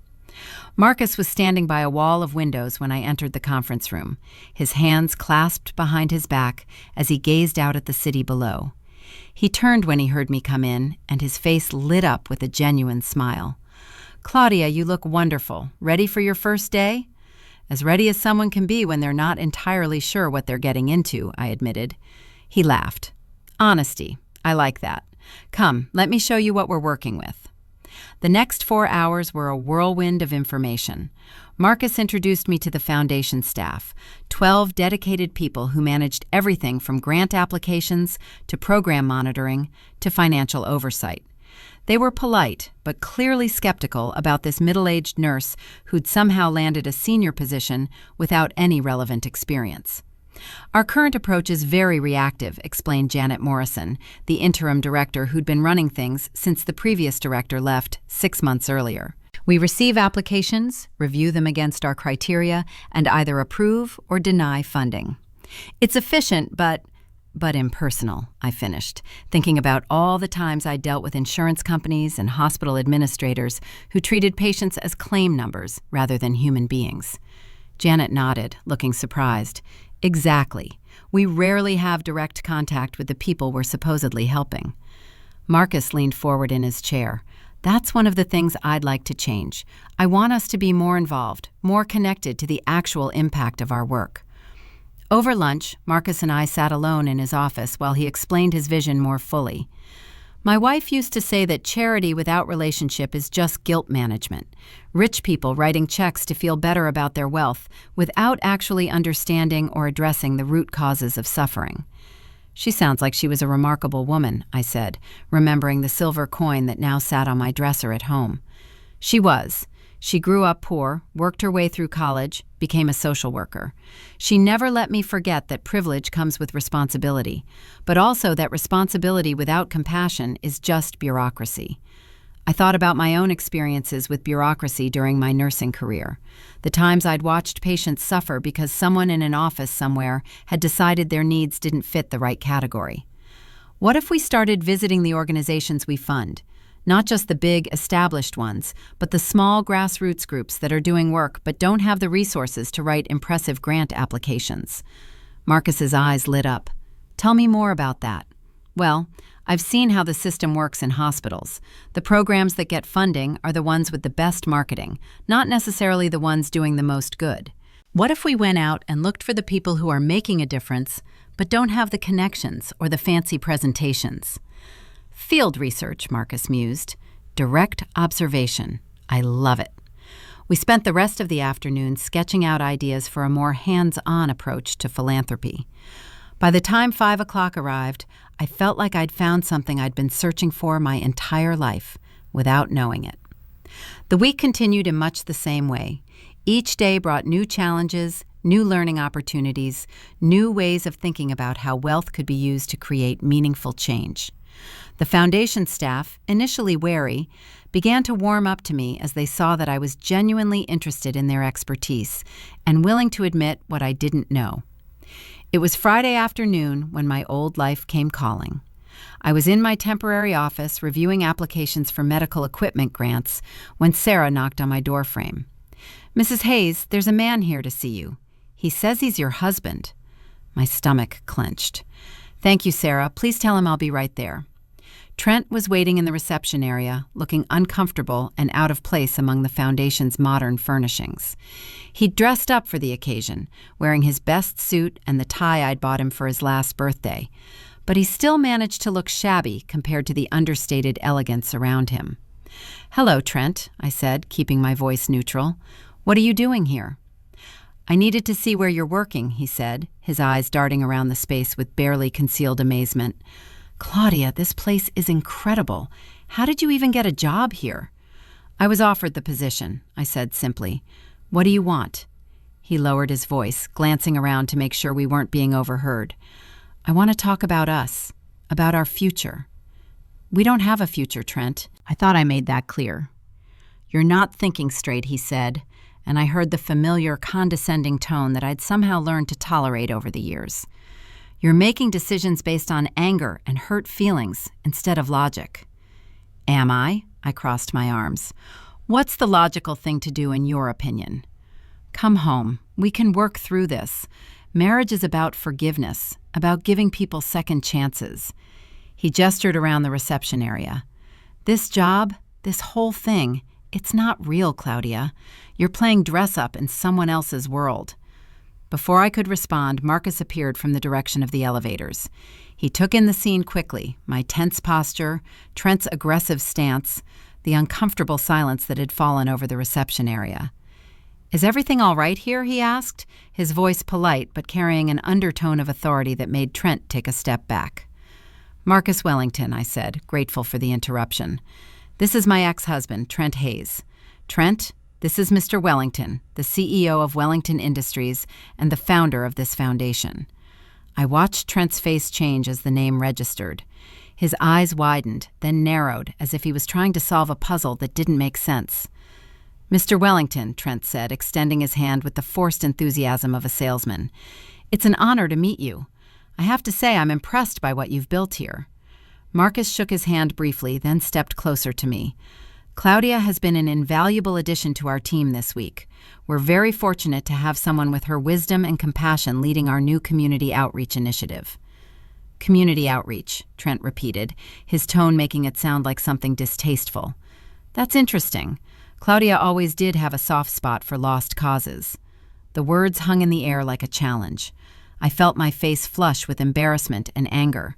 Marcus was standing by a wall of windows when I entered the conference room, his hands clasped behind his back as he gazed out at the city below. He turned when he heard me come in, and his face lit up with a genuine smile. "Claudia, you look wonderful. Ready for your first day?" As ready as someone can be when they're not entirely sure what they're getting into, I admitted. He laughed. Honesty. I like that. Come, let me show you what we're working with. The next 4 hours were a whirlwind of information. Marcus introduced me to the foundation staff, 12 dedicated people who managed everything from grant applications to program monitoring to financial oversight. They were polite, but clearly skeptical about this middle-aged nurse who'd somehow landed a senior position without any relevant experience. Our current approach is very reactive, explained Janet Morrison, the interim director who'd been running things since the previous director left 6 months earlier. We receive applications, review them against our criteria, and either approve or deny funding. It's efficient, but impersonal, I finished, thinking about all the times I dealt with insurance companies and hospital administrators who treated patients as claim numbers rather than human beings. Janet nodded, looking surprised. Exactly. We rarely have direct contact with the people we're supposedly helping. Marcus leaned forward in his chair. That's one of the things I'd like to change. I want us to be more involved, more connected to the actual impact of our work. Over lunch, Marcus and I sat alone in his office while he explained his vision more fully. My wife used to say that charity without relationship is just guilt management. Rich people writing checks to feel better about their wealth without actually understanding or addressing the root causes of suffering. She sounds like she was a remarkable woman, I said, remembering the silver coin that now sat on my dresser at home. She was. She grew up poor, worked her way through college, became a social worker. She never let me forget that privilege comes with responsibility, but also that responsibility without compassion is just bureaucracy. I thought about my own experiences with bureaucracy during my nursing career, the times I'd watched patients suffer because someone in an office somewhere had decided their needs didn't fit the right category. What if we started visiting the organizations we fund? Not just the big, established ones, but the small grassroots groups that are doing work but don't have the resources to write impressive grant applications. Marcus's eyes lit up. Tell me more about that. Well, I've seen how the system works in hospitals. The programs that get funding are the ones with the best marketing, not necessarily the ones doing the most good. What if we went out and looked for the people who are making a difference but don't have the connections or the fancy presentations? Field research, Marcus mused. Direct observation. I love it. We spent the rest of the afternoon sketching out ideas for a more hands-on approach to philanthropy. By the time 5 o'clock arrived, I felt like I'd found something I'd been searching for my entire life, without knowing it. The week continued in much the same way. Each day brought new challenges, new learning opportunities, new ways of thinking about how wealth could be used to create meaningful change. The foundation staff, initially wary, began to warm up to me as they saw that I was genuinely interested in their expertise and willing to admit what I didn't know. It was Friday afternoon when my old life came calling. I was in my temporary office reviewing applications for medical equipment grants when Sarah knocked on my doorframe. "Mrs. Hayes, there's a man here to see you. He says he's your husband." My stomach clenched. "Thank you, Sarah. Please tell him I'll be right there." Trent was waiting in the reception area, looking uncomfortable and out of place among the foundation's modern furnishings. He'd dressed up for the occasion, wearing his best suit and the tie I'd bought him for his last birthday, but he still managed to look shabby compared to the understated elegance around him. "Hello, Trent," I said, keeping my voice neutral. "What are you doing here?" "I needed to see where you're working," he said, his eyes darting around the space with barely concealed amazement. "Claudia, this place is incredible. How did you even get a job here?" "I was offered the position," I said simply. "What do you want?" He lowered his voice, glancing around to make sure we weren't being overheard. "I want to talk about us, about our future." "We don't have a future, Trent. I thought I made that clear." "You're not thinking straight," he said, and I heard the familiar, condescending tone that I'd somehow learned to tolerate over the years. "You're making decisions based on anger and hurt feelings instead of logic." "Am I?" I crossed my arms. "What's the logical thing to do in your opinion?" "Come home. We can work through this. Marriage is about forgiveness, about giving people second chances." He gestured around the reception area. "This job, this whole thing, "It's not real, Claudia. You're playing dress-up in someone else's world." Before I could respond, Marcus appeared from the direction of the elevators. He took in the scene quickly, my tense posture, Trent's aggressive stance, the uncomfortable silence that had fallen over the reception area. "Is everything all right here?" he asked, his voice polite but carrying an undertone of authority that made Trent take a step back. "Marcus Wellington," I said, grateful for the interruption. "This is my ex-husband, Trent Hayes. Trent, this is Mr. Wellington, the CEO of Wellington Industries and the founder of this foundation." I watched Trent's face change as the name registered. His eyes widened, then narrowed, as if he was trying to solve a puzzle that didn't make sense. "Mr. Wellington," Trent said, extending his hand with the forced enthusiasm of a salesman. "It's an honor to meet you. I have to say I'm impressed by what you've built here." Marcus shook his hand briefly, then stepped closer to me. "Claudia has been an invaluable addition to our team this week. We're very fortunate to have someone with her wisdom and compassion leading our new community outreach initiative." "Community outreach," Trent repeated, his tone making it sound like something distasteful. "That's interesting. Claudia always did have a soft spot for lost causes." The words hung in the air like a challenge. I felt my face flush with embarrassment and anger.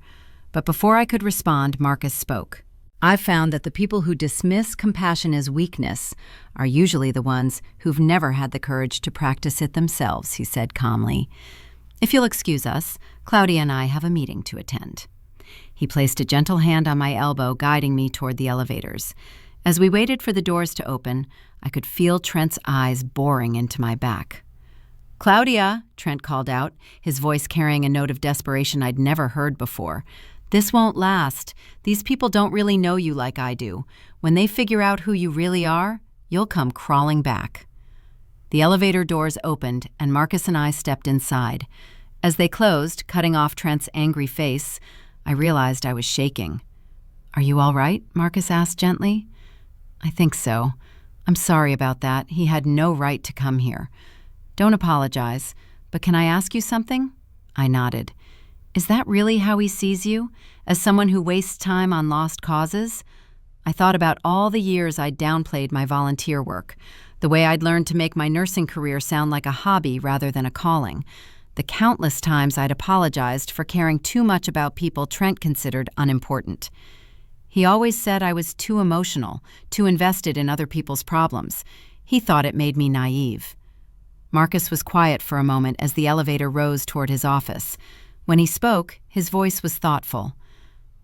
But before I could respond, Marcus spoke. "I've found that the people who dismiss compassion as weakness are usually the ones who've never had the courage to practice it themselves," he said calmly. "If you'll excuse us, Claudia and I have a meeting to attend." He placed a gentle hand on my elbow, guiding me toward the elevators. As we waited for the doors to open, I could feel Trent's eyes boring into my back. "Claudia," Trent called out, his voice carrying a note of desperation I'd never heard before. "This won't last. These people don't really know you like I do. When they figure out who you really are, you'll come crawling back." The elevator doors opened, and Marcus and I stepped inside. As they closed, cutting off Trent's angry face, I realized I was shaking. "Are you all right?" Marcus asked gently. "I think so. I'm sorry about that. He had no right to come here." "Don't apologize, but can I ask you something?" I nodded. "Is that really how he sees you? As someone who wastes time on lost causes?" I thought about all the years I'd downplayed my volunteer work, the way I'd learned to make my nursing career sound like a hobby rather than a calling, the countless times I'd apologized for caring too much about people Trent considered unimportant. He always said I was too emotional, too invested in other people's problems. He thought it made me naive. Marcus was quiet for a moment as the elevator rose toward his office. When he spoke, his voice was thoughtful.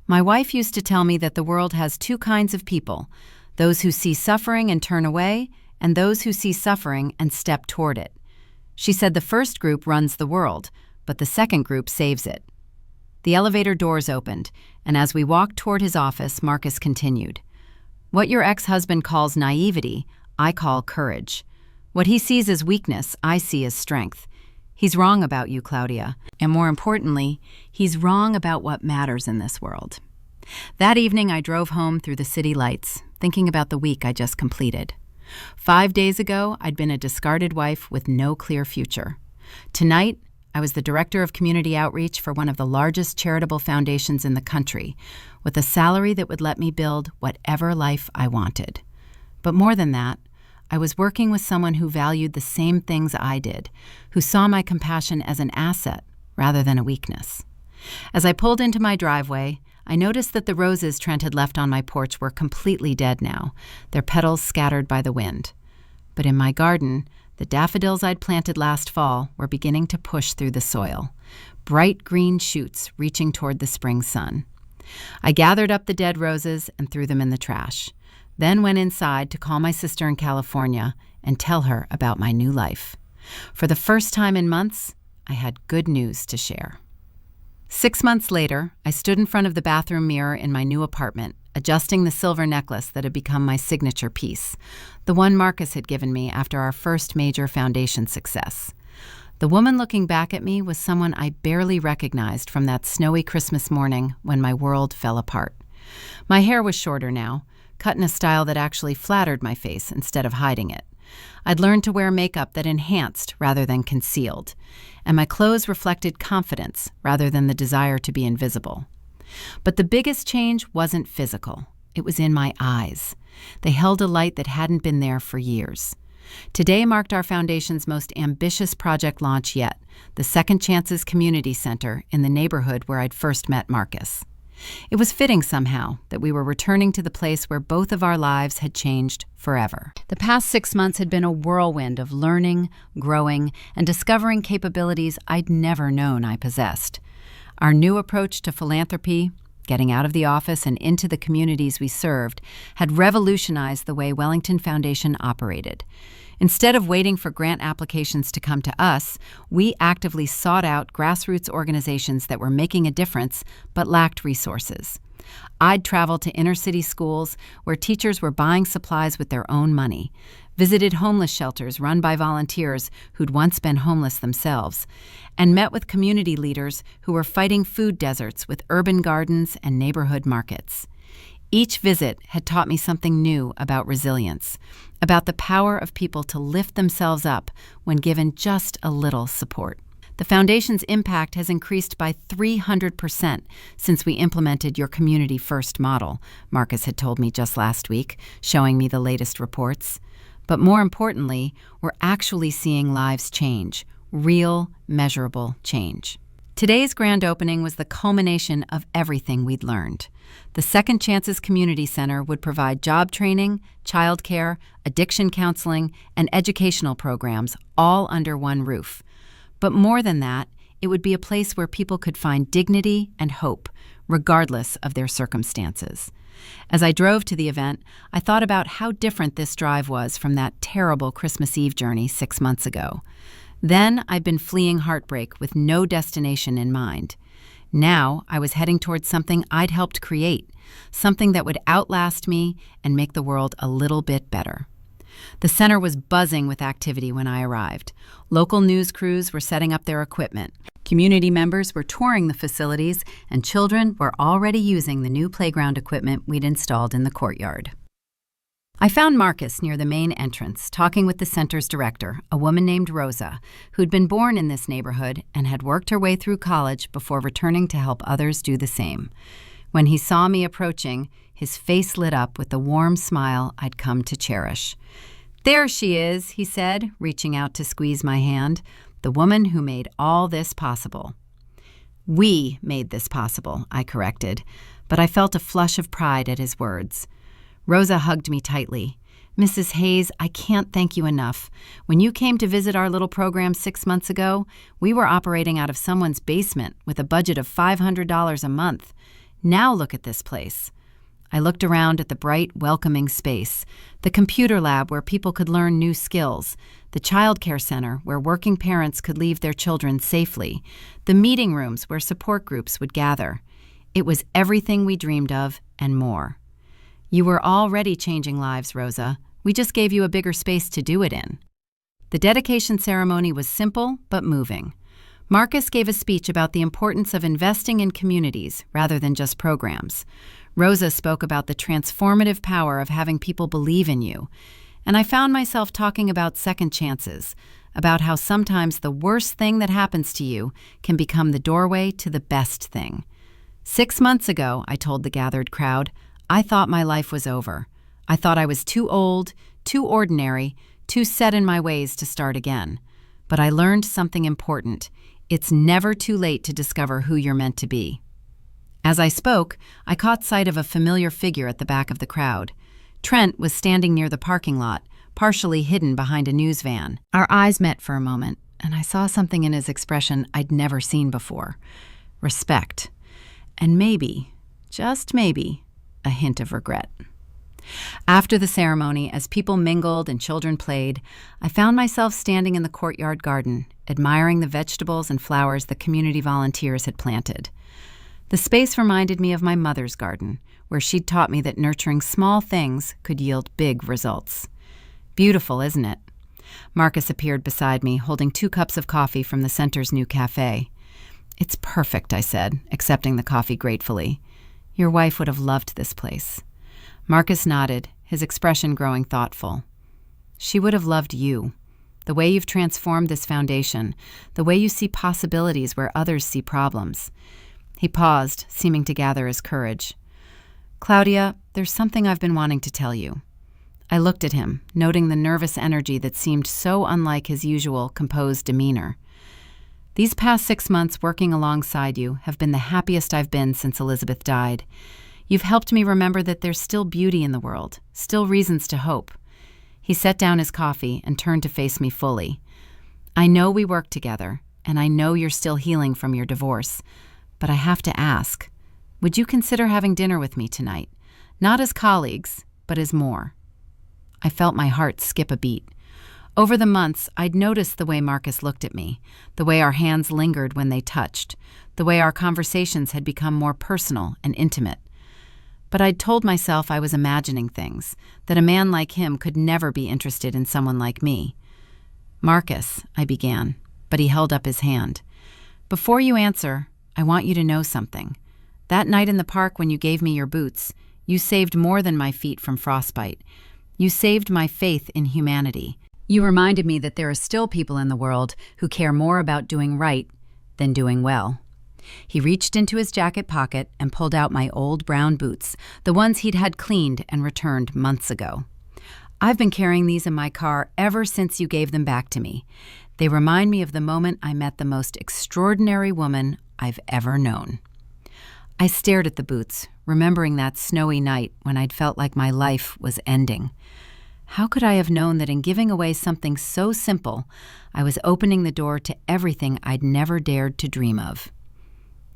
"My wife used to tell me that the world has two kinds of people, those who see suffering and turn away, and those who see suffering and step toward it. She said the first group runs the world, but the second group saves it." The elevator doors opened, and as we walked toward his office, Marcus continued. "What your ex-husband calls naivety, I call courage. What he sees as weakness, I see as strength. He's wrong about you, Claudia, and more importantly, he's wrong about what matters in this world." That evening, I drove home through the city lights, thinking about the week I just completed. 5 days ago, I'd been a discarded wife with no clear future. Tonight, I was the director of community outreach for one of the largest charitable foundations in the country, with a salary that would let me build whatever life I wanted. But more than that, I was working with someone who valued the same things I did, who saw my compassion as an asset rather than a weakness. As I pulled into my driveway, I noticed that the roses Trent had left on my porch were completely dead now, their petals scattered by the wind. But in my garden, the daffodils I'd planted last fall were beginning to push through the soil, bright green shoots reaching toward the spring sun. I gathered up the dead roses and threw them in the trash, then went inside to call my sister in California and tell her about my new life. For the first time in months, I had good news to share. 6 months later, I stood in front of the bathroom mirror in my new apartment, adjusting the silver necklace that had become my signature piece, the one Marcus had given me after our first major foundation success. The woman looking back at me was someone I barely recognized from that snowy Christmas morning when my world fell apart. My hair was shorter now, cut in a style that actually flattered my face instead of hiding it. I'd learned to wear makeup that enhanced rather than concealed, and my clothes reflected confidence rather than the desire to be invisible. But the biggest change wasn't physical. It was in my eyes. They held a light that hadn't been there for years. Today marked our foundation's most ambitious project launch yet, the Second Chances Community Center in the neighborhood where I'd first met Marcus. It was fitting somehow that we were returning to the place where both of our lives had changed forever. The past 6 months had been a whirlwind of learning, growing, and discovering capabilities I'd never known I possessed. Our new approach to philanthropy, getting out of the office and into the communities we served, had revolutionized the way Wellington Foundation operated. Instead of waiting for grant applications to come to us, we actively sought out grassroots organizations that were making a difference but lacked resources. I'd travel to inner-city schools where teachers were buying supplies with their own money, visited homeless shelters run by volunteers who'd once been homeless themselves, and met with community leaders who were fighting food deserts with urban gardens and neighborhood markets. Each visit had taught me something new about resilience, about the power of people to lift themselves up when given just a little support. The Foundation's impact has increased by 300% since we implemented your Community First model, Marcus had told me just last week, showing me the latest reports. But more importantly, we're actually seeing lives change, real, measurable change. Today's grand opening was the culmination of everything we'd learned. The Second Chances Community Center would provide job training, childcare, addiction counseling, and educational programs all under one roof. But more than that, it would be a place where people could find dignity and hope, regardless of their circumstances. As I drove to the event, I thought about how different this drive was from that terrible Christmas Eve journey 6 months ago. Then I'd been fleeing heartbreak with no destination in mind. Now I was heading towards something I'd helped create, something that would outlast me and make the world a little bit better. The center was buzzing with activity when I arrived. Local news crews were setting up their equipment. Community members were touring the facilities, and children were already using the new playground equipment we'd installed in the courtyard. I found Marcus near the main entrance, talking with the center's director, a woman named Rosa, who'd been born in this neighborhood and had worked her way through college before returning to help others do the same. When he saw me approaching, his face lit up with the warm smile I'd come to cherish. "There she is," he said, reaching out to squeeze my hand, "the woman who made all this possible." "We made this possible," I corrected, but I felt a flush of pride at his words. Rosa hugged me tightly. "Mrs. Hayes, I can't thank you enough. When you came to visit our little program 6 months ago, we were operating out of someone's basement with a budget of $500 a month. Now look at this place." I looked around at the bright, welcoming space, the computer lab where people could learn new skills, the child care center where working parents could leave their children safely, the meeting rooms where support groups would gather. It was everything we dreamed of and more. "You were already changing lives, Rosa. We just gave you a bigger space to do it in." The dedication ceremony was simple but moving. Marcus gave a speech about the importance of investing in communities rather than just programs. Rosa spoke about the transformative power of having people believe in you. And I found myself talking about second chances, about how sometimes the worst thing that happens to you can become the doorway to the best thing. 6 months ago, I told the gathered crowd, I thought my life was over. I thought I was too old, too ordinary, too set in my ways to start again. But I learned something important. It's never too late to discover who you're meant to be. As I spoke, I caught sight of a familiar figure at the back of the crowd. Trent was standing near the parking lot, partially hidden behind a news van. Our eyes met for a moment, and I saw something in his expression I'd never seen before. Respect. And maybe, just maybe, a hint of regret. After the ceremony, as people mingled and children played, I found myself standing in the courtyard garden, admiring the vegetables and flowers the community volunteers had planted. The space reminded me of my mother's garden, where she'd taught me that nurturing small things could yield big results. Beautiful, isn't it? Marcus appeared beside me, holding 2 cups of coffee from the center's new cafe. It's perfect, I said, accepting the coffee gratefully. Your wife would have loved this place. Marcus nodded, his expression growing thoughtful. She would have loved you. The way you've transformed this foundation, the way you see possibilities where others see problems. He paused, seeming to gather his courage. Claudia, there's something I've been wanting to tell you. I looked at him, noting the nervous energy that seemed so unlike his usual composed demeanor. These past 6 months working alongside you have been the happiest I've been since Elizabeth died. You've helped me remember that there's still beauty in the world, still reasons to hope. He set down his coffee and turned to face me fully. I know we work together, and I know you're still healing from your divorce, but I have to ask, would you consider having dinner with me tonight? Not as colleagues, but as more. I felt my heart skip a beat. Over the months, I'd noticed the way Marcus looked at me, the way our hands lingered when they touched, the way our conversations had become more personal and intimate. But I'd told myself I was imagining things, that a man like him could never be interested in someone like me. Marcus, I began, but he held up his hand. Before you answer, I want you to know something. That night in the park when you gave me your boots, you saved more than my feet from frostbite. You saved my faith in humanity. You reminded me that there are still people in the world who care more about doing right than doing well. He reached into his jacket pocket and pulled out my old brown boots, the ones he'd had cleaned and returned months ago. I've been carrying these in my car ever since you gave them back to me. They remind me of the moment I met the most extraordinary woman I've ever known. I stared at the boots, remembering that snowy night when I'd felt like my life was ending. How could I have known that in giving away something so simple, I was opening the door to everything I'd never dared to dream of?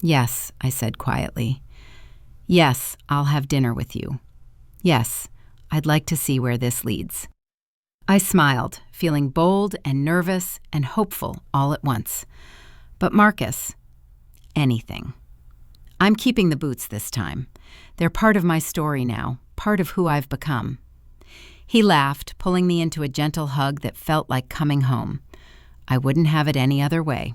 Yes, I said quietly. Yes, I'll have dinner with you. Yes, I'd like to see where this leads. I smiled, feeling bold and nervous and hopeful all at once. But Marcus, anything. I'm keeping the boots this time. They're part of my story now, part of who I've become. He laughed, pulling me into a gentle hug that felt like coming home. I wouldn't have it any other way.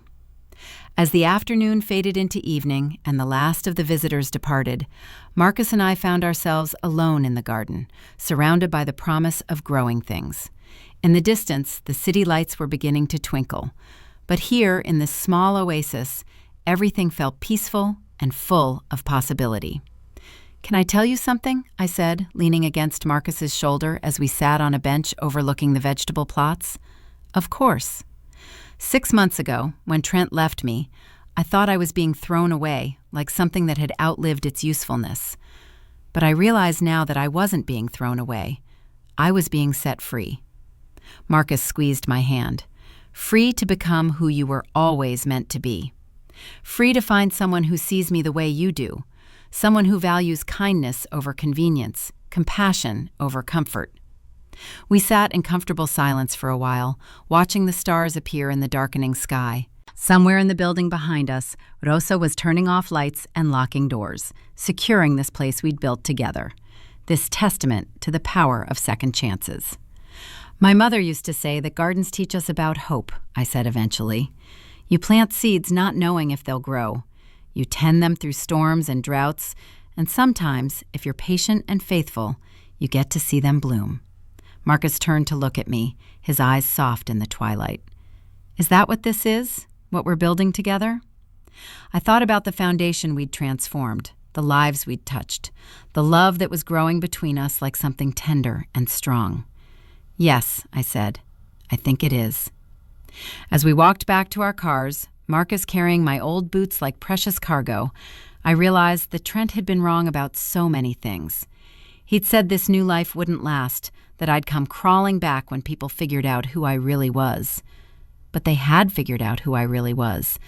As the afternoon faded into evening and the last of the visitors departed, Marcus and I found ourselves alone in the garden, surrounded by the promise of growing things. In the distance, the city lights were beginning to twinkle. But here, in this small oasis, everything felt peaceful and full of possibility. Can I tell you something? I said, leaning against Marcus's shoulder as we sat on a bench overlooking the vegetable plots. Of course. 6 months ago, when Trent left me, I thought I was being thrown away, like something that had outlived its usefulness. But I realize now that I wasn't being thrown away. I was being set free. Marcus squeezed my hand. Free to become who you were always meant to be. Free to find someone who sees me the way you do. Someone who values kindness over convenience, compassion over comfort. We sat in comfortable silence for a while, watching the stars appear in the darkening sky. Somewhere in the building behind us, Rosa was turning off lights and locking doors, securing this place we'd built together. This testament to the power of second chances. My mother used to say that gardens teach us about hope, I said eventually. You plant seeds not knowing if they'll grow. You tend them through storms and droughts, and sometimes, if you're patient and faithful, you get to see them bloom. Marcus turned to look at me, his eyes soft in the twilight. Is that what this is? What we're building together? I thought about the foundation we'd transformed, the lives we'd touched, the love that was growing between us like something tender and strong. Yes, I said, I think it is. As we walked back to our cars, Marcus carrying my old boots like precious cargo, I realized that Trent had been wrong about so many things. He'd said this new life wouldn't last, that I'd come crawling back when people figured out who I really was. But they had figured out who I really was,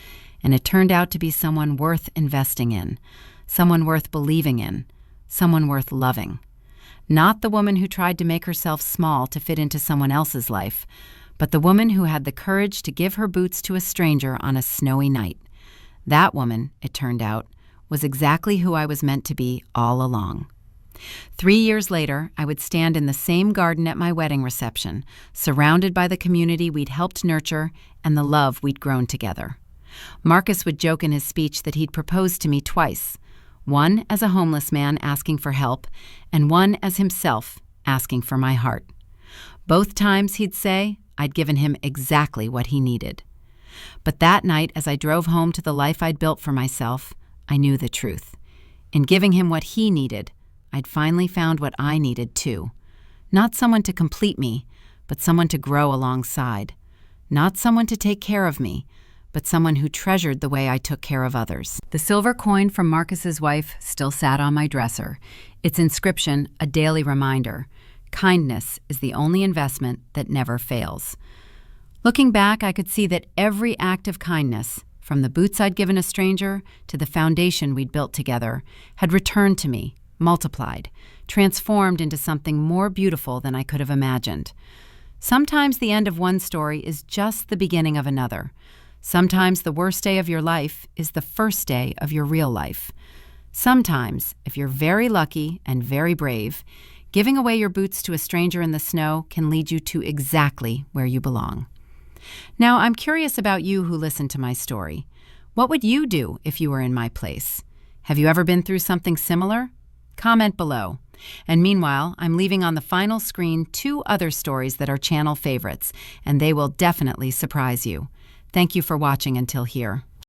and it turned out to be someone worth investing in, someone worth believing in, someone worth loving. Not the woman who tried to make herself small to fit into someone else's life, but the woman who had the courage to give her boots to a stranger on a snowy night. That woman, it turned out, was exactly who I was meant to be all along. 3 years later, I would stand in the same garden at my wedding reception, surrounded by the community we'd helped nurture and the love we'd grown together. Marcus would joke in his speech that he'd proposed to me twice, one as a homeless man asking for help, and one as himself asking for my heart. Both times he'd say, I'd given him exactly what he needed. But that night, as I drove home to the life I'd built for myself, I knew the truth. In giving him what he needed, I'd finally found what I needed too. Not someone to complete me, but someone to grow alongside. Not someone to take care of me, but someone who treasured the way I took care of others. The silver coin from Marcus's wife still sat on my dresser, its inscription a daily reminder. Kindness is the only investment that never fails. Looking back, I could see that every act of kindness, from the boots I'd given a stranger to the foundation we'd built together, had returned to me, multiplied, transformed into something more beautiful than I could have imagined. Sometimes the end of one story is just the beginning of another. Sometimes the worst day of your life is the first day of your real life. Sometimes, if you're very lucky and very brave, giving away your boots to a stranger in the snow can lead you to exactly where you belong. Now, I'm curious about you who listen to my story. What would you do if you were in my place? Have you ever been through something similar? Comment below. And meanwhile, I'm leaving on the final screen 2 other stories that are channel favorites, and they will definitely surprise you. Thank you for watching until here.